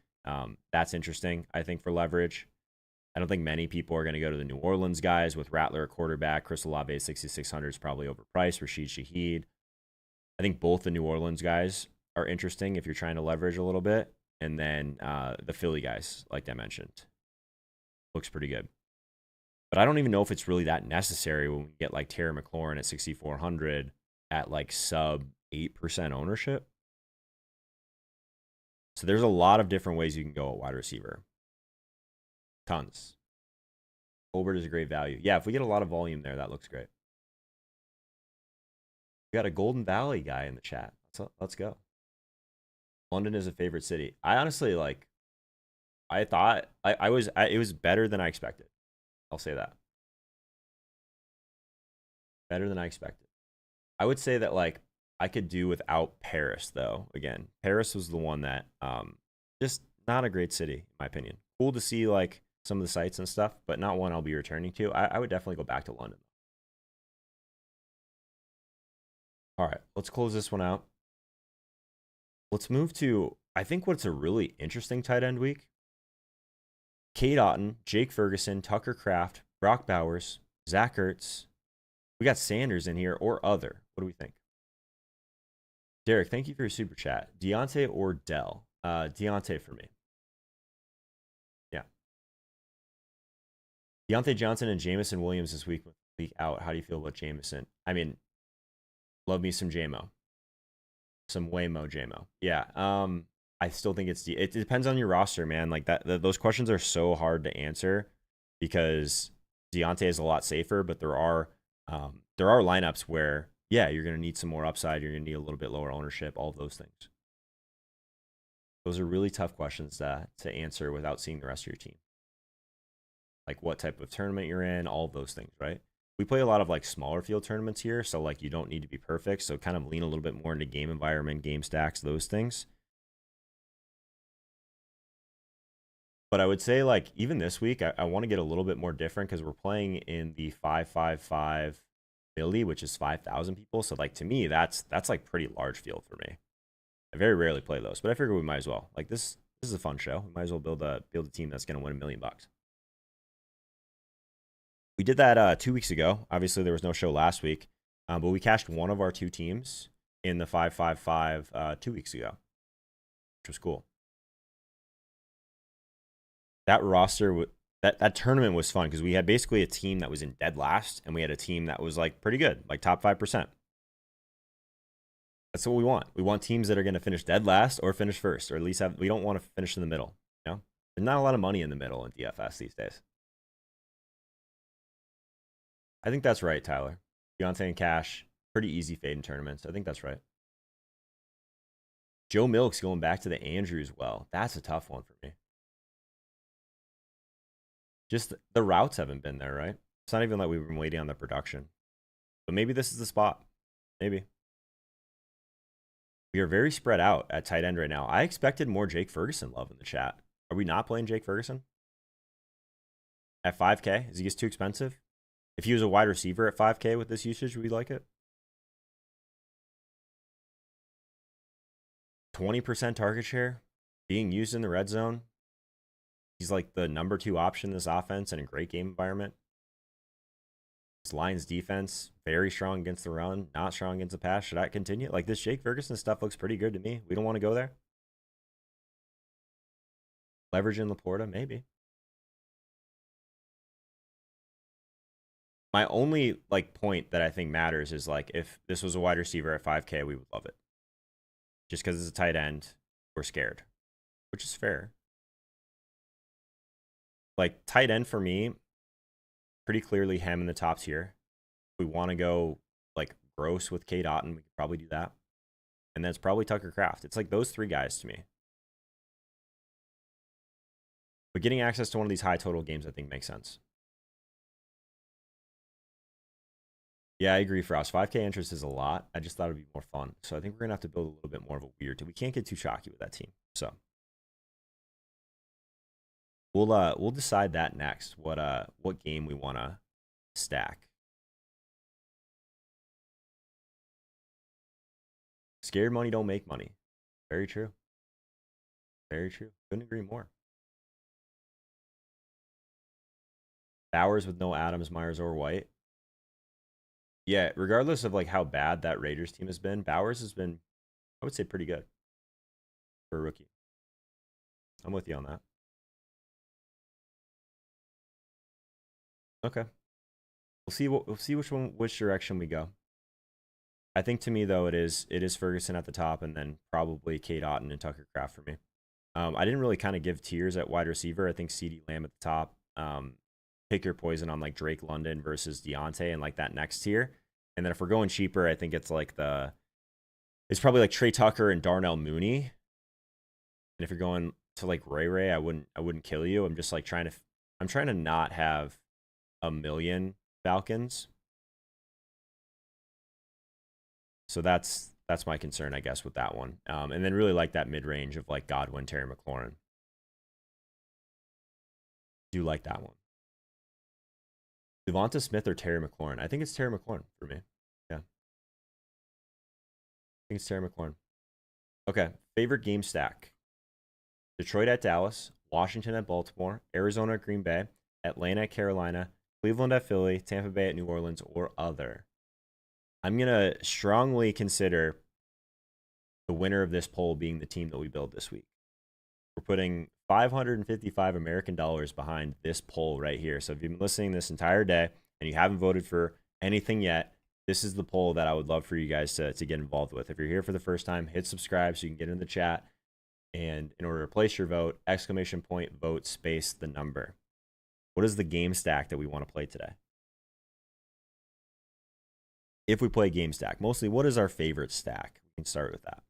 that's interesting, I think, for leverage. I don't think many people are going to go to the New Orleans guys with Rattler at quarterback. Chris Olave 6,600 is probably overpriced. Rashid Shaheed. I think both the New Orleans guys are interesting if you're trying to leverage a little bit. And then the Philly guys, like I mentioned, looks pretty good. But I don't even know if it's really that necessary when we get like Terry McLaurin at 6,400 at like sub 8% ownership. So there's a lot of different ways you can go at wide receiver. Tons. Colbert is a great value. Yeah, if we get a lot of volume there, that looks great. We got a Golden Valley guy in the chat. Let's go. London is a favorite city. I honestly like. I thought it was better than I expected. I'll say that. Better than I expected. I would say that like I could do without Paris though. Again, Paris was the one that just not a great city in my opinion. Cool to see like some of the sites and stuff, but not one I'll be returning to. I would definitely go back to London. All right, let's close this one out. Let's move to, I think what's a really interesting tight end week. Cade Otton, Jake Ferguson, Tucker Kraft, Brock Bowers, Zach Ertz. We got Sanders in here or other. What do we think? Derek, thank you for your super chat. Deontay or Dell? Deontay for me. Yeah. Deontay Johnson and Jamison Williams this week out. How do you feel about Jamison? I mean, love me some JMO. Some Waymo JMO. Yeah. I still think it depends on your roster, man. Like those questions are so hard to answer because Deontay is a lot safer, but there are lineups where, yeah, you're going to need some more upside. You're going to need a little bit lower ownership, all of those things. Those are really tough questions to answer without seeing the rest of your team. Like what type of tournament you're in, all of those things, right? We play a lot of like smaller field tournaments here. So like you don't need to be perfect. So kind of lean a little bit more into game environment, game stacks, those things. But I would say like even this week, I want to get a little bit more different because we're playing in the 5-5-5 Philly, which is 5,000 people. So like to me, that's like pretty large field for me. I very rarely play those, but I figure we might as well. Like this is a fun show. We might as well build a team that's going to win $1 million. We did that 2 weeks ago. Obviously, there was no show last week, but we cashed one of our two teams in the 5-5-5 2 weeks ago, which was cool. That roster, that tournament was fun because we had basically a team that was in dead last, and we had a team that was like pretty good, like top 5%. That's what we want. We want teams that are going to finish dead last or finish first, or at least we don't want to finish in the middle. You know, there's not a lot of money in the middle in DFS these days. I think that's right, Tyler. Deontay and Cash, pretty easy fade in tournaments. I think that's right. Joe Milk's going back to the Andrews well. That's a tough one for me. Just the routes haven't been there, right? It's not even like we've been waiting on the production. But maybe this is the spot. Maybe. We are very spread out at tight end right now. I expected more Jake Ferguson love in the chat. Are we not playing Jake Ferguson? At 5K? Is he just too expensive? If he was a wide receiver at 5K with this usage, would we like it? 20% target share, being used in the red zone. He's like the number 2 option in this offense and a great game environment. This Lions defense, very strong against the run, not strong against the pass. Should I continue? Like this Jake Ferguson stuff looks pretty good to me. We don't want to go there. Leverage in Laporta, maybe. My only like point that I think matters is like if this was a wide receiver at 5K, we would love it. Just because it's a tight end, we're scared, which is fair. Like tight end for me, pretty clearly him in the top tier. If we want to go like gross with Cade Otton, we could probably do that. And then it's probably Tucker Kraft. It's like those 3 guys to me. But getting access to one of these high total games, I think makes sense. Yeah, I agree, Frost. 5K interest is a lot. I just thought it'd be more fun. So I think we're going to have to build a little bit more of a weird team. We can't get too chalky with that team. So we'll decide that next. What game we want to stack. Scared money don't make money. Very true. Very true. Couldn't agree more. Bowers with no Adams, Myers, or White. Yeah, regardless of like how bad that Raiders team has been, Bowers has been, I would say, pretty good for a rookie. I'm with you on that. Okay. We'll see which direction we go. I think to me though it is Ferguson at the top, and then probably Kate Otten and Tucker Kraft for me. I didn't really kind of give tiers at wide receiver. I think CeeDee Lamb at the top. Pick your poison on like Drake London versus Deontay and like that next tier. And then if we're going cheaper, I think it's probably like Trey Tucker and Darnell Mooney. And if you're going to like Ray, I wouldn't kill you. I'm just like trying to not have a million Falcons. So that's my concern, I guess, with that one. And then really like that mid range of like Godwin, Terry McLaurin. Do like that one. Devonta Smith or Terry McLaurin? I think it's Terry McLaurin for me. Yeah. I think it's Terry McLaurin. Okay. Favorite game stack: Detroit at Dallas, Washington at Baltimore, Arizona at Green Bay, Atlanta at Carolina, Cleveland at Philly, Tampa Bay at New Orleans, or other. I'm going to strongly consider the winner of this poll being the team that we build this week. We're putting $555 American dollars behind this poll right here. So if you've been listening this entire day and you haven't voted for anything yet, this is the poll that I would love for you guys to get involved with. If you're here for the first time, hit subscribe so you can get in the chat. And in order to place your vote, ! Vote space the number. What is the game stack that we want to play today? If we play game stack, mostly what is our favorite stack? We can start with that.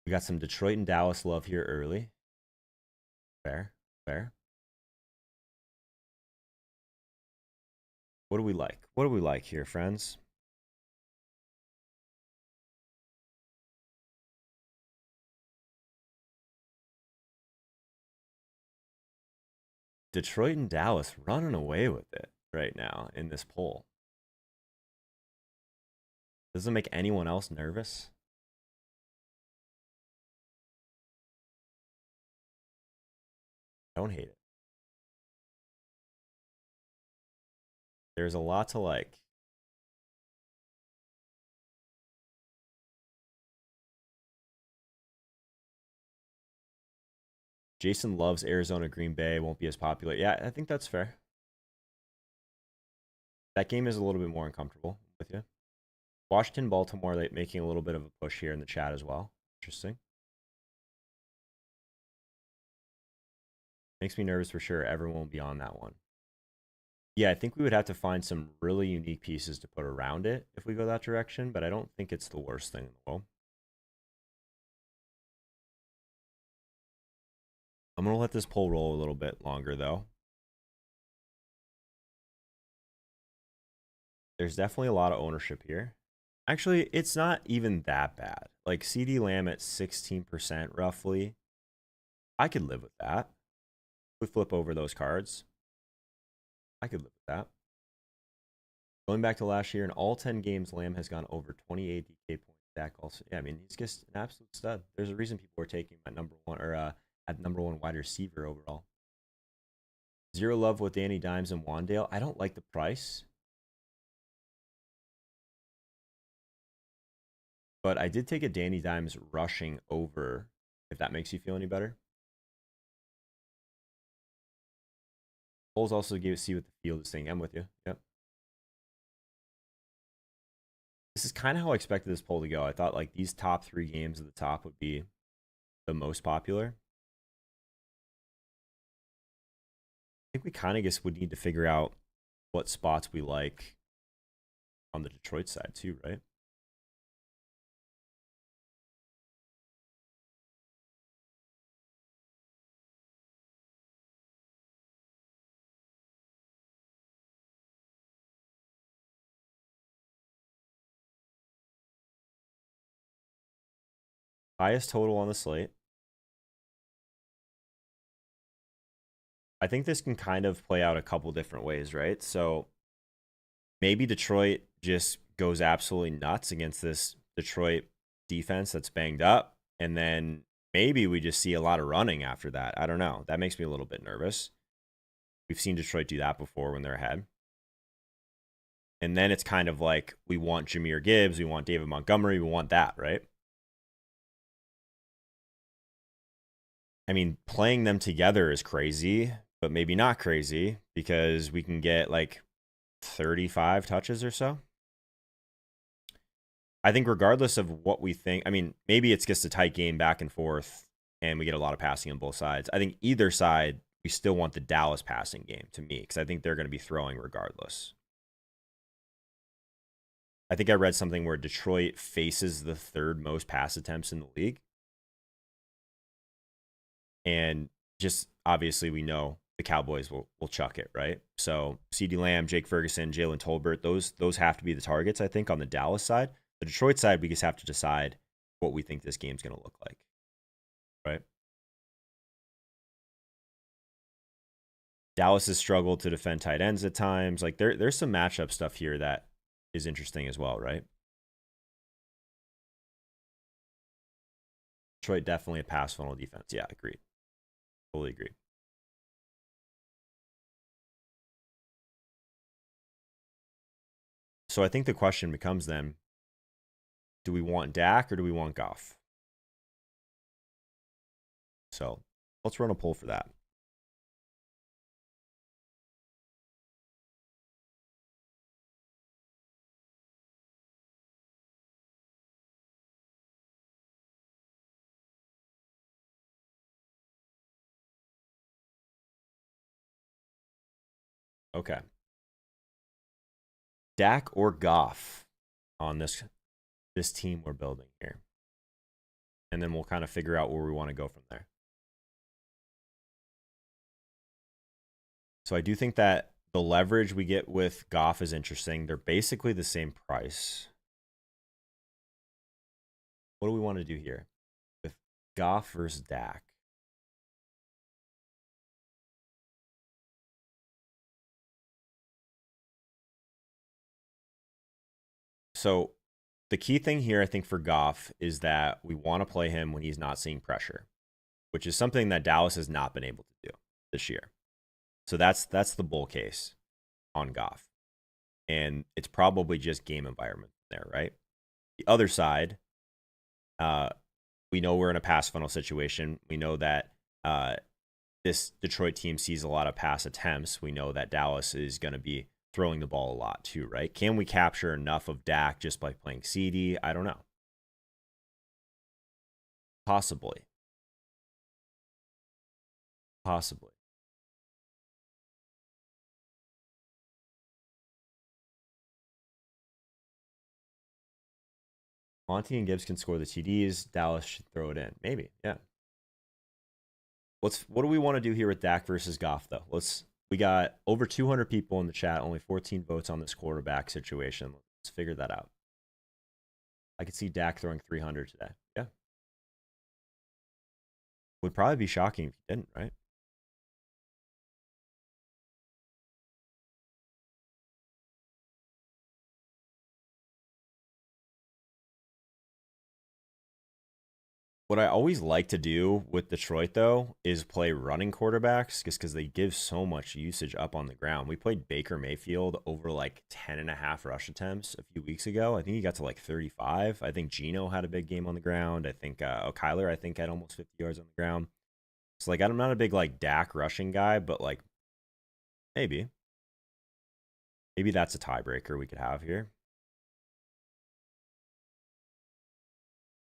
We got some Detroit and Dallas love here early. Fair. What do we like? What do we like here, friends? Detroit and Dallas running away with it right now in this poll. Doesn't make anyone else nervous. Don't hate it. There's a lot to like. Jason loves Arizona Green Bay. Won't be as popular. Yeah, I think that's fair. That game is a little bit more uncomfortable with you. Washington, Baltimore, like making a little bit of a push here in the chat as well. Interesting. Makes me nervous for sure. Everyone will be on that one. Yeah, I think we would have to find some really unique pieces to put around it if we go that direction, but I don't think it's the worst thing in the world. I'm going to let this poll roll a little bit longer, though. There's definitely a lot of ownership here. Actually, it's not even that bad. Like CeeDee Lamb at 16% roughly. I could live with that. We flip over those cards. I could live with that. Going back to last year, in all 10 games, Lamb has gone over 28 DK point stack. Also, yeah, I mean, he's just an absolute stud. There's a reason people are taking him at number one or at number one wide receiver overall. Zero love with Danny Dimes and Wandale. I don't like the price, but I did take a Danny Dimes rushing over. If that makes you feel any better. Polls also give see what the field is saying. I'm with you. Yep. This is kind of how I expected this poll to go. I thought like these top 3 games at the top would be the most popular. I think we kind of just would need to figure out what spots we like on the Detroit side too, right? Highest total on the slate. I think this can kind of play out a couple different ways, right? So maybe Detroit just goes absolutely nuts against this Detroit defense that's banged up. And then maybe we just see a lot of running after that. I don't know. That makes me a little bit nervous. We've seen Detroit do that before when they're ahead. And then it's kind of like we want Jahmyr Gibbs, we want David Montgomery, we want that, right? I mean, playing them together is crazy, but maybe not crazy because we can get like 35 touches or so. I think regardless of what we think, I mean, maybe it's just a tight game back and forth and we get a lot of passing on both sides. I think either side, we still want the Dallas passing game to me because I think they're going to be throwing regardless. I think I read something where Detroit faces the third most pass attempts in the league. And just obviously we know the Cowboys will chuck it, right? So CeeDee Lamb, Jake Ferguson, Jalen Tolbert, those have to be the targets, I think, on the Dallas side. The Detroit side, we just have to decide what we think this game's going to look like, right? Dallas has struggled to defend tight ends at times. Like there's some matchup stuff here that is interesting as well, right? Detroit definitely a pass funnel defense. Yeah, agreed. Fully agreed. So I think the question becomes then, do we want Dak or do we want Goff? So let's run a poll for that. Okay. Dak or Goff on this team we're building here. And then we'll kind of figure out where we want to go from there. So I do think that the leverage we get with Goff is interesting. They're basically the same price. What do we want to do here with Goff versus Dak? So the key thing here, I think, for Goff is that we want to play him when he's not seeing pressure, which is something that Dallas has not been able to do this year. So that's the bull case on Goff. And it's probably just game environment there, right? The other side, we know we're in a pass funnel situation. We know that this Detroit team sees a lot of pass attempts. We know that Dallas is going to be throwing the ball a lot too, right? Can we capture enough of Dak just by playing CD? I don't know. Possibly. Possibly. Monty and Gibbs can score the TDs. Dallas should throw it in. Maybe. Yeah. What do we want to do here with Dak versus Goff, though? We got over 200 people in the chat, only 14 votes on this quarterback situation. Let's figure that out. I could see Dak throwing 300 today. Yeah. Would probably be shocking if he didn't, right? What I always like to do with Detroit, though, is play running quarterbacks just because they give so much usage up on the ground. We played Baker Mayfield over like 10.5 rush attempts a few weeks ago. I think he got to like 35. I think Geno had a big game on the ground. I think Kyler, I think, had almost 50 yards on the ground. So, like, I'm not a big, like, Dak rushing guy, but, like, maybe. Maybe that's a tiebreaker we could have here.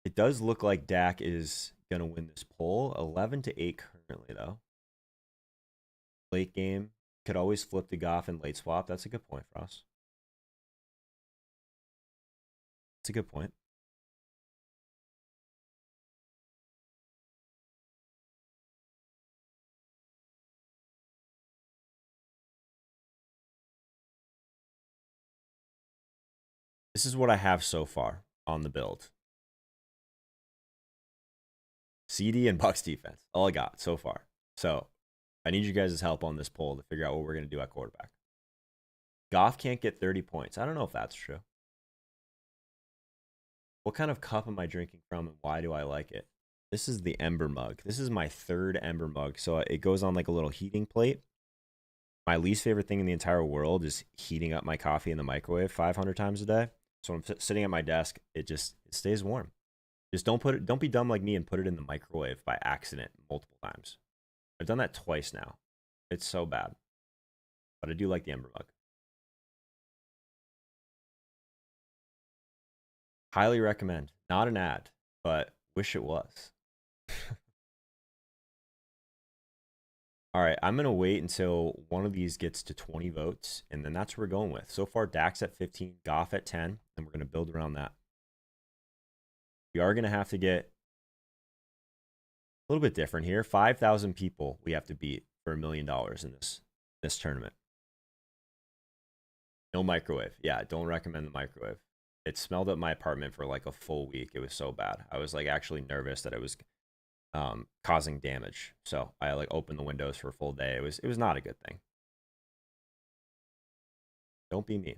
It does look like Dak is going to win this poll. 11-8 currently, though. Late game. Could always flip to Goff and late swap. That's a good point, Frost. That's a good point. This is what I have so far on the build. CD and Bucks defense. All I got so far. So I need you guys' help on this poll to figure out what we're going to do at quarterback. Goff can't get 30 points. I don't know if that's true. What kind of cup am I drinking from and why do I like it? This is the Ember mug. This is my third Ember mug. So it goes on like a little heating plate. My least favorite thing in the entire world is heating up my coffee in the microwave 500 times a day. So when I'm sitting at my desk, it stays warm. Just don't be dumb like me and put it in the microwave by accident multiple times. I've done that twice now. It's so bad. But I do like the Ember mug. Highly recommend. Not an ad, but wish it was. All right, I'm going to wait until one of these gets to 20 votes, and then that's what we're going with. So far, Dak's at 15, Goff at 10, and we're going to build around that. We are going to have to get a little bit different here. 5,000 people we have to beat for $1 million in this tournament. No microwave. Yeah, don't recommend the microwave. It smelled up my apartment for like a full week. It was so bad. I was like actually nervous that it was causing damage. So I like opened the windows for a full day. It was not a good thing. Don't be me.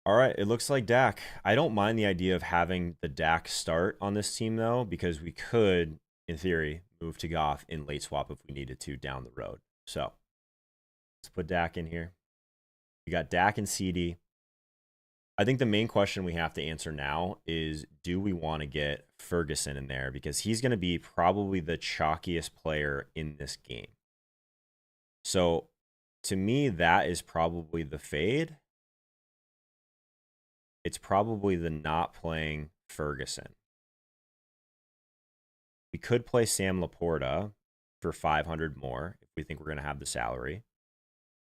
All right, it looks like Dak. I don't mind the idea of having the Dak start on this team though, because we could, in theory, move to Goff in late swap if we needed to down the road. So let's put Dak in here. We got Dak and CD. I think the main question we have to answer now is, do we want to get Ferguson in there? Because he's going to be probably the chalkiest player in this game. So to me, that is probably the fade. It's probably the not playing Ferguson. We could play Sam Laporta for 500 more if we think we're going to have the salary.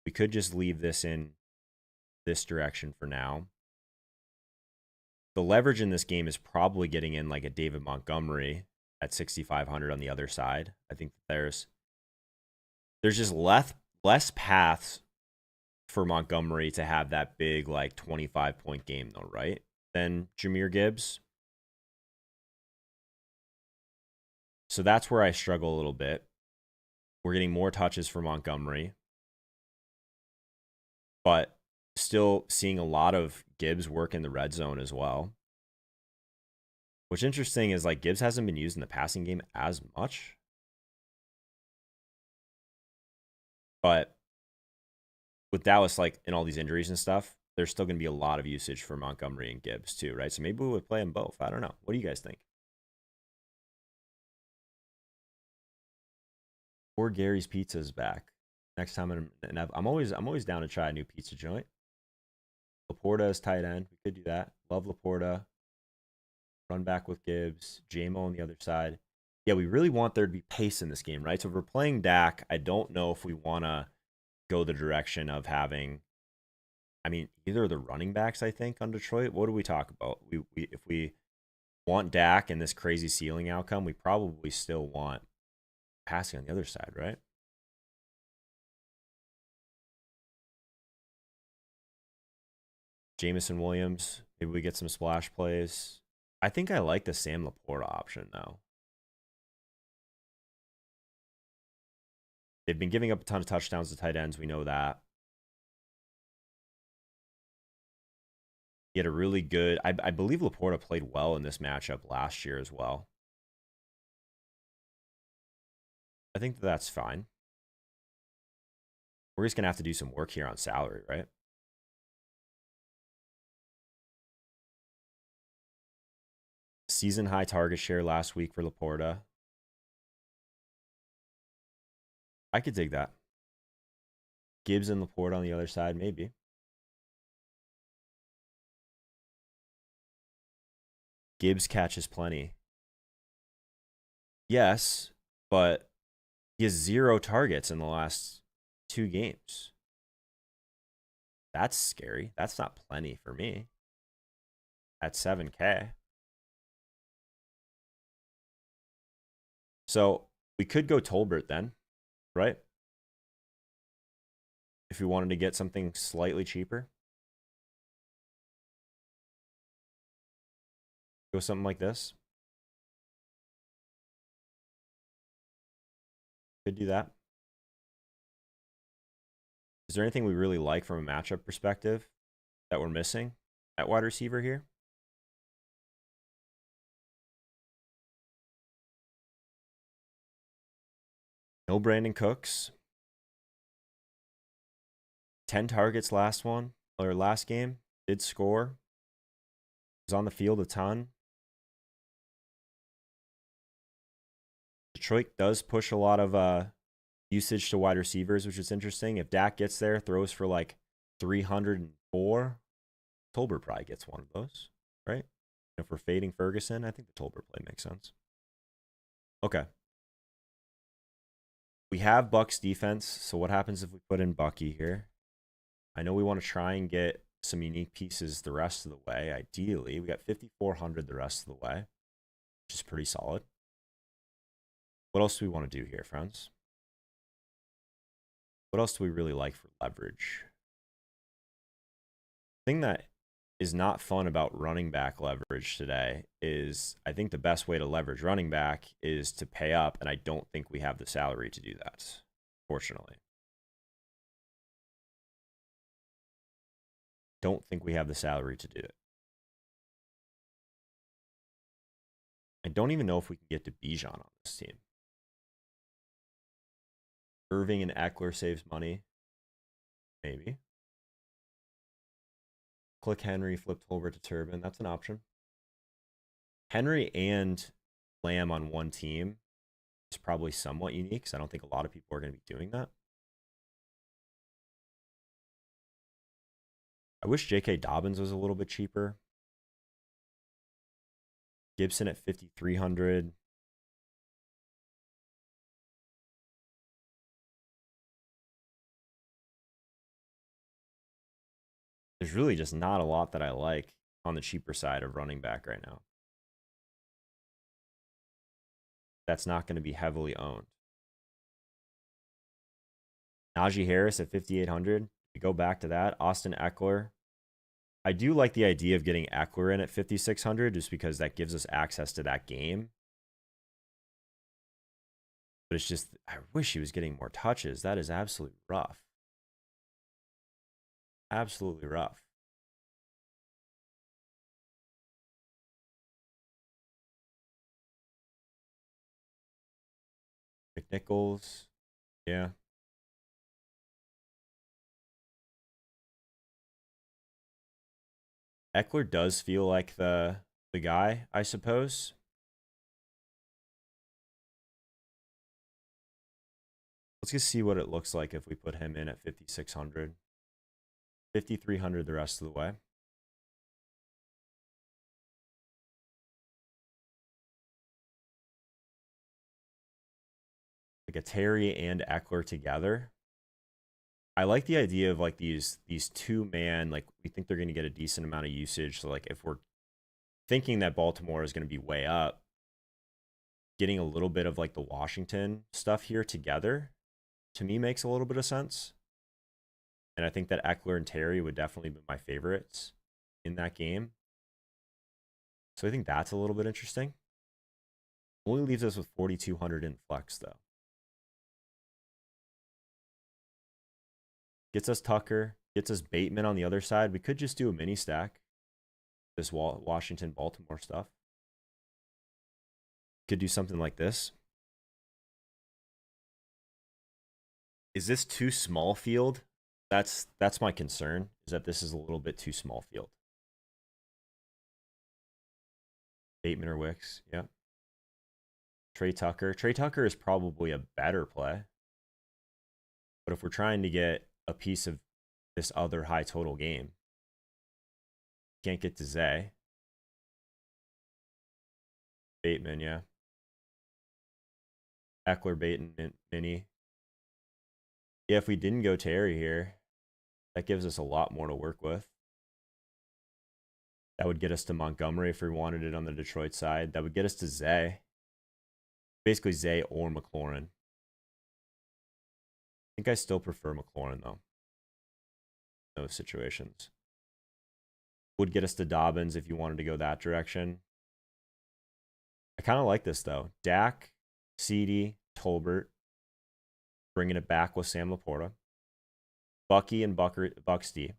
We could just leave this in this direction for now. The leverage in this game is probably getting in like a David Montgomery at 6,500 on the other side. I think there's just less paths for Montgomery to have that big like 25-point game though, right? Than Jahmyr Gibbs. So that's where I struggle a little bit. We're getting more touches for Montgomery, but still seeing a lot of Gibbs work in the red zone as well. What's interesting is like Gibbs hasn't been used in the passing game as much. But with Dallas, like in all these injuries and stuff, there's still going to be a lot of usage for Montgomery and Gibbs too, right? So maybe we would play them both. I don't know. What do you guys think? Or Gary's Pizza is back. Next time, I'm always down to try a new pizza joint. Laporta is tight end. We could do that. Love Laporta. Run back with Gibbs. JMO on the other side. Yeah, we really want there to be pace in this game, right? So if we're playing Dak, I don't know if we want to go the direction of having, I mean, either of the running backs, I think, on Detroit. What do we talk about? If we want Dak and this crazy ceiling outcome, we probably still want passing on the other side, right? Jameson Williams, maybe we get some splash plays. I think I like the Sam Laporta option now. They've been giving up a ton of touchdowns to tight ends. We know that. He had a really good, I believe Laporta played well in this matchup last year as well. I think that's fine. We're just going to have to do some work here on salary, right? Season high target share last week for Laporta. I could dig that. Gibbs and Laporta on the other side, maybe. Gibbs catches plenty. Yes, but he has 0 targets in the last 2 games. That's scary. That's not plenty for me. At 7K. So we could go Tolbert then, right? If we wanted to get something slightly cheaper. Go something like this. Could do that. Is there anything we really like from a matchup perspective that we're missing at wide receiver here? No Brandon Cooks. 10 targets last game. Did score. Was on the field a ton. Detroit does push a lot of usage to wide receivers, which is interesting. If Dak gets there, throws for like 304, Tolbert probably gets one of those, right? If we're fading Ferguson, I think the Tolbert play makes sense. Okay. We have Bucks defense, so what happens if we put in Bucky here? I know we want to try and get some unique pieces the rest of the way. Ideally, we got 5,400 the rest of the way, which is pretty solid. What else do we want to do here, friends? What else do we really like for leverage? Thing that is not fun about running back leverage today is I think the best way to leverage running back is to pay up, and I don't think we have the salary to do that, fortunately. Don't think we have the salary to do it. I don't even know if we can get to Bijan on this team. Irving and Eckler saves money. Maybe. Click Henry, flip over to Turbin. That's an option. Henry and Lamb on one team is probably somewhat unique, because I don't think a lot of people are going to be doing that. I wish J.K. Dobbins was a little bit cheaper. Gibson at 5,300. There's really just not a lot that I like on the cheaper side of running back right now. That's not going to be heavily owned. Najee Harris at 5,800. We go back to that. Austin Eckler. I do like the idea of getting Eckler in at 5,600 just because that gives us access to that game. But it's just, I wish he was getting more touches. That is absolutely rough. Absolutely rough. McNichols. Yeah. Eckler does feel like the guy, I suppose. Let's just see what it looks like if we put him in at 5,600. 5,300 the rest of the way. Like a Terry and Eckler together. I like the idea of like these two-man, like we think they're going to get a decent amount of usage. So like if we're thinking that Baltimore is going to be way up, getting a little bit of like the Washington stuff here together, to me makes a little bit of sense. And I think that Eckler and Terry would definitely be my favorites in that game. So I think that's a little bit interesting. Only leaves us with 4,200 in flex, though. Gets us Tucker, gets us Bateman on the other side. We could just do a mini stack. This Washington-Baltimore stuff. Could do something like this. Is this too small field? That's my concern, is that this is a little bit too small field. Bateman or Wicks, yeah. Trey Tucker. Trey Tucker is probably a better play. But if we're trying to get a piece of this other high total game, can't get to Zay. Bateman, yeah. Eckler, Bateman, Mini. Yeah, if we didn't go Terry here, that gives us a lot more to work with. That would get us to Montgomery if we wanted it on the Detroit side. That would get us to Zay. Basically Zay or McLaurin. I think I still prefer McLaurin, though. In those situations. Would get us to Dobbins if you wanted to go that direction. I kind of like this, though. Dak, CD, Tolbert. Bringing it back with Sam Laporta. Bucky and Buxty.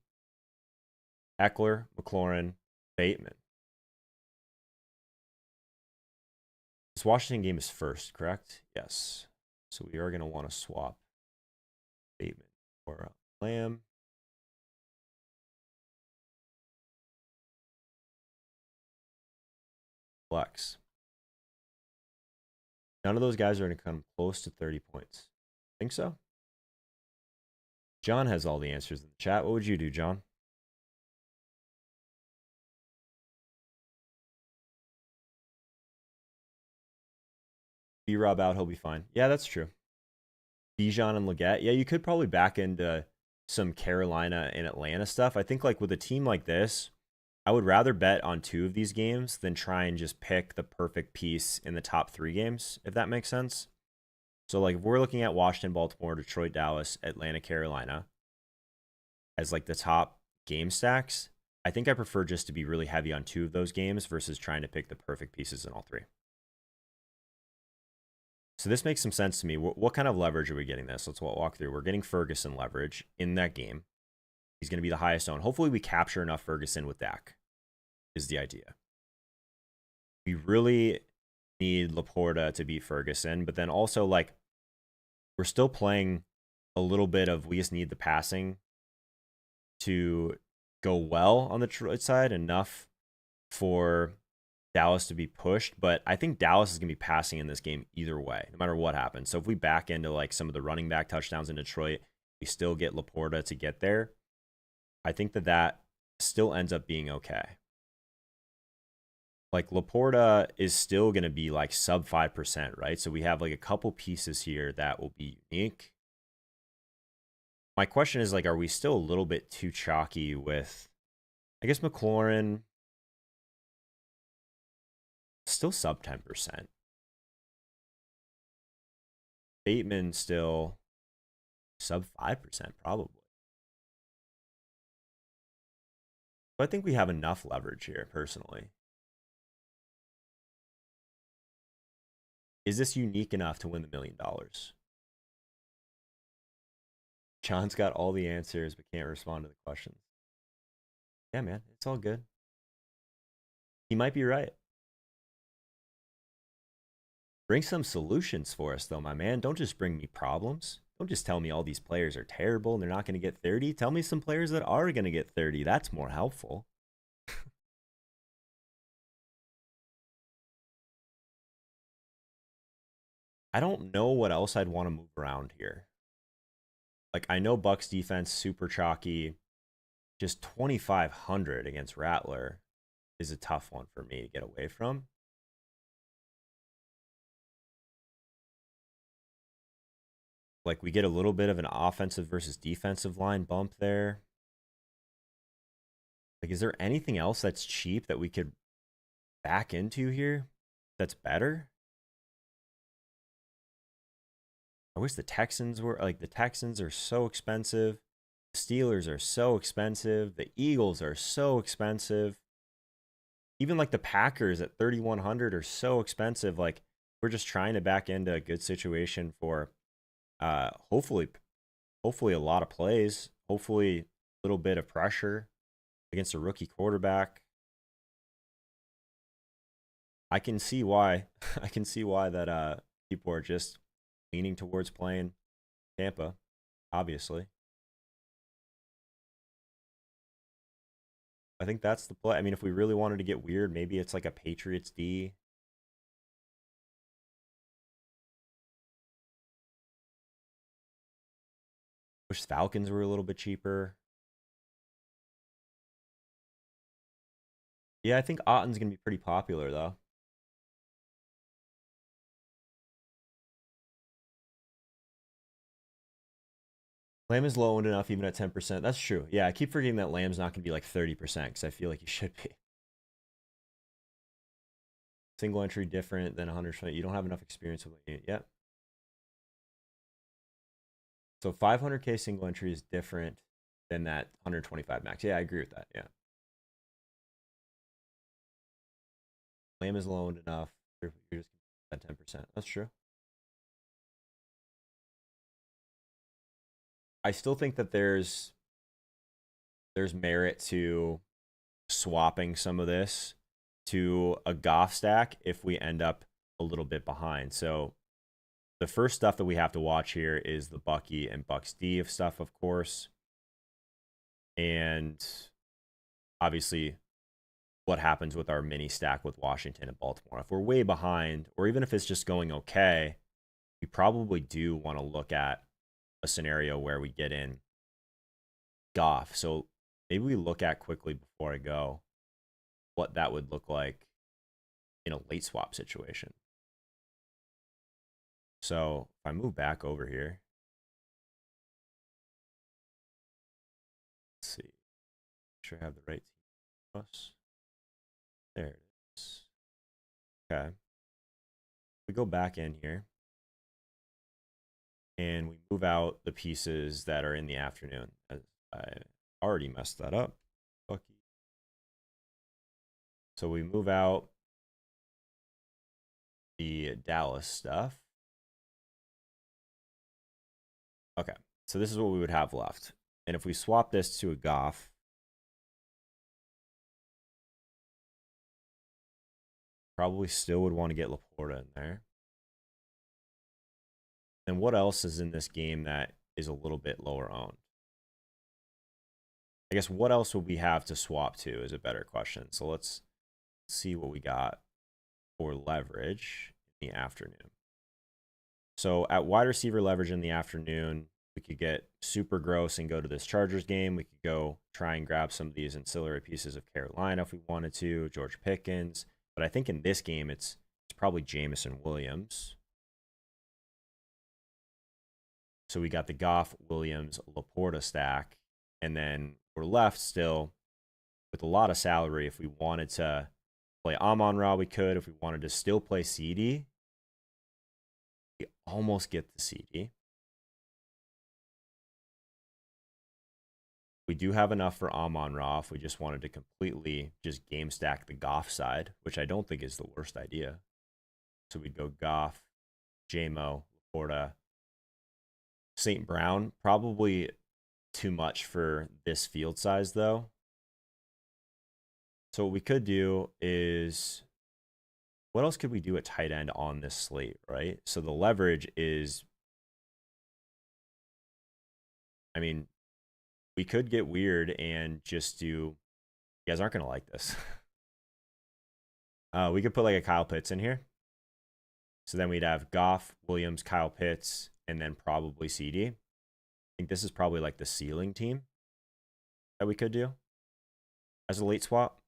Eckler, McLaurin, Bateman. This Washington game is first, correct? Yes. So we are going to want to swap Bateman for Lamb. Flex. None of those guys are going to come close to 30 points. Think so? John has all the answers in the chat. What would you do, John? B-Rob out, he'll be fine. Yeah, that's true. Bijan and Leggett. Yeah, you could probably back into some Carolina and Atlanta stuff. I think like with a team like this, I would rather bet on 2 of these games than try and just pick the perfect piece in the top 3 games, if that makes sense. So like if we're looking at Washington, Baltimore, Detroit, Dallas, Atlanta, Carolina as like the top game stacks, I think I prefer just to be really heavy on 2 of those games versus trying to pick the perfect pieces in all 3. So this makes some sense to me. What kind of leverage are we getting this? Let's walk through. We're getting Ferguson leverage in that game. He's going to be the highest owned. Hopefully we capture enough Ferguson with Dak is the idea. We really need Laporta to beat Ferguson, but then also like we're still playing a little bit of we just need the passing to go well on the Detroit side, enough for Dallas to be pushed, but I think Dallas is going to be passing in this game either way, no matter what happens. So if we back into like some of the running back touchdowns in Detroit, we still get Laporta to get there. I think that still ends up being okay. Like Laporta is still going to be like sub 5%, right? So we have like a couple pieces here that will be unique. My question is like, are we still a little bit too chalky with, I guess McLaurin still sub 10%. Bateman still sub 5% probably. But I think we have enough leverage here personally. Is this unique enough to win the $1 million? John's got all the answers but can't respond to the questions. Yeah, man, it's all good. He might be right. Bring some solutions for us, though, my man. Don't just bring me problems. Don't just tell me all these players are terrible and they're not going to get 30. Tell me some players that are going to get 30. That's more helpful. I don't know what else I'd want to move around here. Like, I know Bucks defense, super chalky. Just 2,500 against Rattler is a tough one for me to get away from. Like, we get a little bit of an offensive versus defensive line bump there. Like, is there anything else that's cheap that we could back into here that's better? I wish the Texans were like, the Texans are so expensive. The Steelers are so expensive. The Eagles are so expensive. Even like the Packers at 3,100 are so expensive. Like, we're just trying to back into a good situation for hopefully a lot of plays, hopefully a little bit of pressure against a rookie quarterback. I can see why that people are just leaning towards playing Tampa, obviously. I think that's the play. I mean, if we really wanted to get weird, maybe it's like a Patriots D. Wish Falcons were a little bit cheaper. Yeah, I think Otten's going to be pretty popular, though. Lamb is low enough even at 10%. That's true. Yeah, I keep forgetting that Lamb's not going to be like 30% because I feel like he should be. Single entry different than 100%. You don't have enough experience with it yet. So 500K single entry is different than that 125 max. Yeah, I agree with that. Yeah. Lamb is low enough. You're just at 10%. That's true. I still think that there's merit to swapping some of this to a Goff stack if we end up a little bit behind. So the first stuff that we have to watch here is the Bucky and Bucks D stuff, of course. And obviously what happens with our mini stack with Washington and Baltimore. If we're way behind, or even if it's just going okay, we probably do want to look at a scenario where we get in Goff. So maybe we look at quickly before I go what that would look like in a late swap situation. So if I move back over here, let's see. Make sure I have the right team for us. There it is. Okay. We go back in here and we move out the pieces that are in the afternoon. I already messed that up. Fucky. So we move out the Dallas stuff. Okay, so this is what we would have left. And if we swap this to a Goff, probably still would want to get Laporta in there. And what else is in this game that is a little bit lower owned? I guess what else would we have to swap to is a better question. So let's see what we got for leverage in the afternoon. So at wide receiver leverage in the afternoon, we could get super gross and go to this Chargers game. We could go try and grab some of these ancillary pieces of Carolina if we wanted to, George Pickens. But I think in this game, it's probably Jameson Williams. So we got the Goff, Williams, Laporta stack. And then we're left still with a lot of salary. If we wanted to play Amon-Ra, we could. If we wanted to still play CD, we almost get the CD. We do have enough for Amon-Ra if we just wanted to completely just game stack the Goff side, which I don't think is the worst idea. So we'd go Goff, J-Mo, Laporta, St. Brown. Probably too much for this field size, though. So what we could do is, what else could we do at tight end on this slate, right? So the leverage is, I mean, we could get weird and just do, you guys aren't going to like this. We could put like a Kyle Pitts in here. So then we'd have Goff, Williams, Kyle Pitts, and then probably CD. I think this is probably like the ceiling team that we could do as a late swap.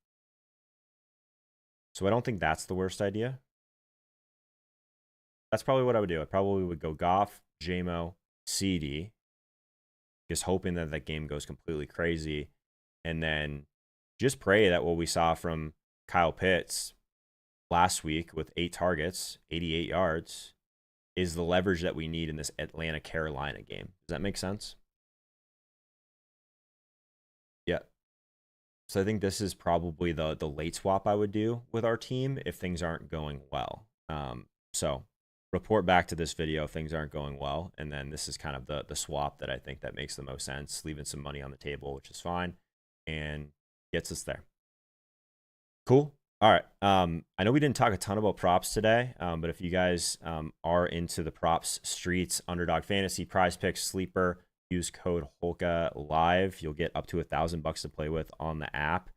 So I don't think that's the worst idea. That's probably what I would do. I probably would go Goff, J-Mo, CD, just hoping that that game goes completely crazy. And then just pray that what we saw from Kyle Pitts last week with 8 targets, 88 yards, is the leverage that we need in this Atlanta-Carolina game. Does that make sense? Yeah. So I think this is probably the late swap I would do with our team if things aren't going well. So report back to this video if things aren't going well. And then this is kind of the swap that I think that makes the most sense, leaving some money on the table, which is fine, and gets us there. Cool. All right. I know we didn't talk a ton about props today, but if you guys are into the props streets, Underdog Fantasy, Prize Picks, Sleeper, use code Holka Live. You'll get up to $1,000 to play with on the app.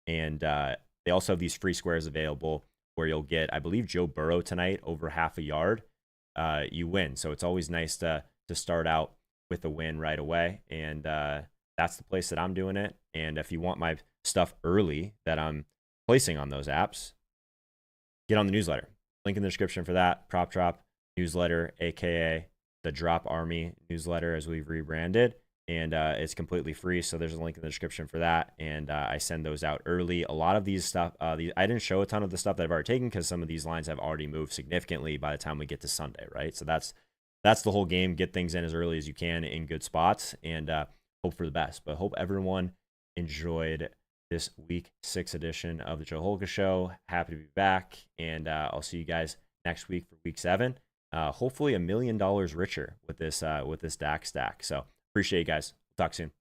And they also have these free squares available where you'll get, I believe, Joe Burrow tonight over half a yard. You win. So it's always nice to start out with a win right away. And that's the place that I'm doing it. And if you want my stuff early that I'm placing on those apps, get on the newsletter. Link in the description for that. Prop Drop newsletter, aka the Drop Army newsletter, as we've rebranded, and it's completely free. So there's a link in the description for that, and I send those out early. A lot of these stuff, I didn't show a ton of the stuff that I've already taken because some of these lines have already moved significantly by the time we get to Sunday, right? So that's the whole game. Get things in as early as you can in good spots, and hope for the best. But hope everyone enjoyed this week 6 edition of the Joe Holka Show. Happy to be back, and I'll see you guys next week for week 7. Hopefully $1 million richer with this DAC stack. So appreciate you guys. Talk soon.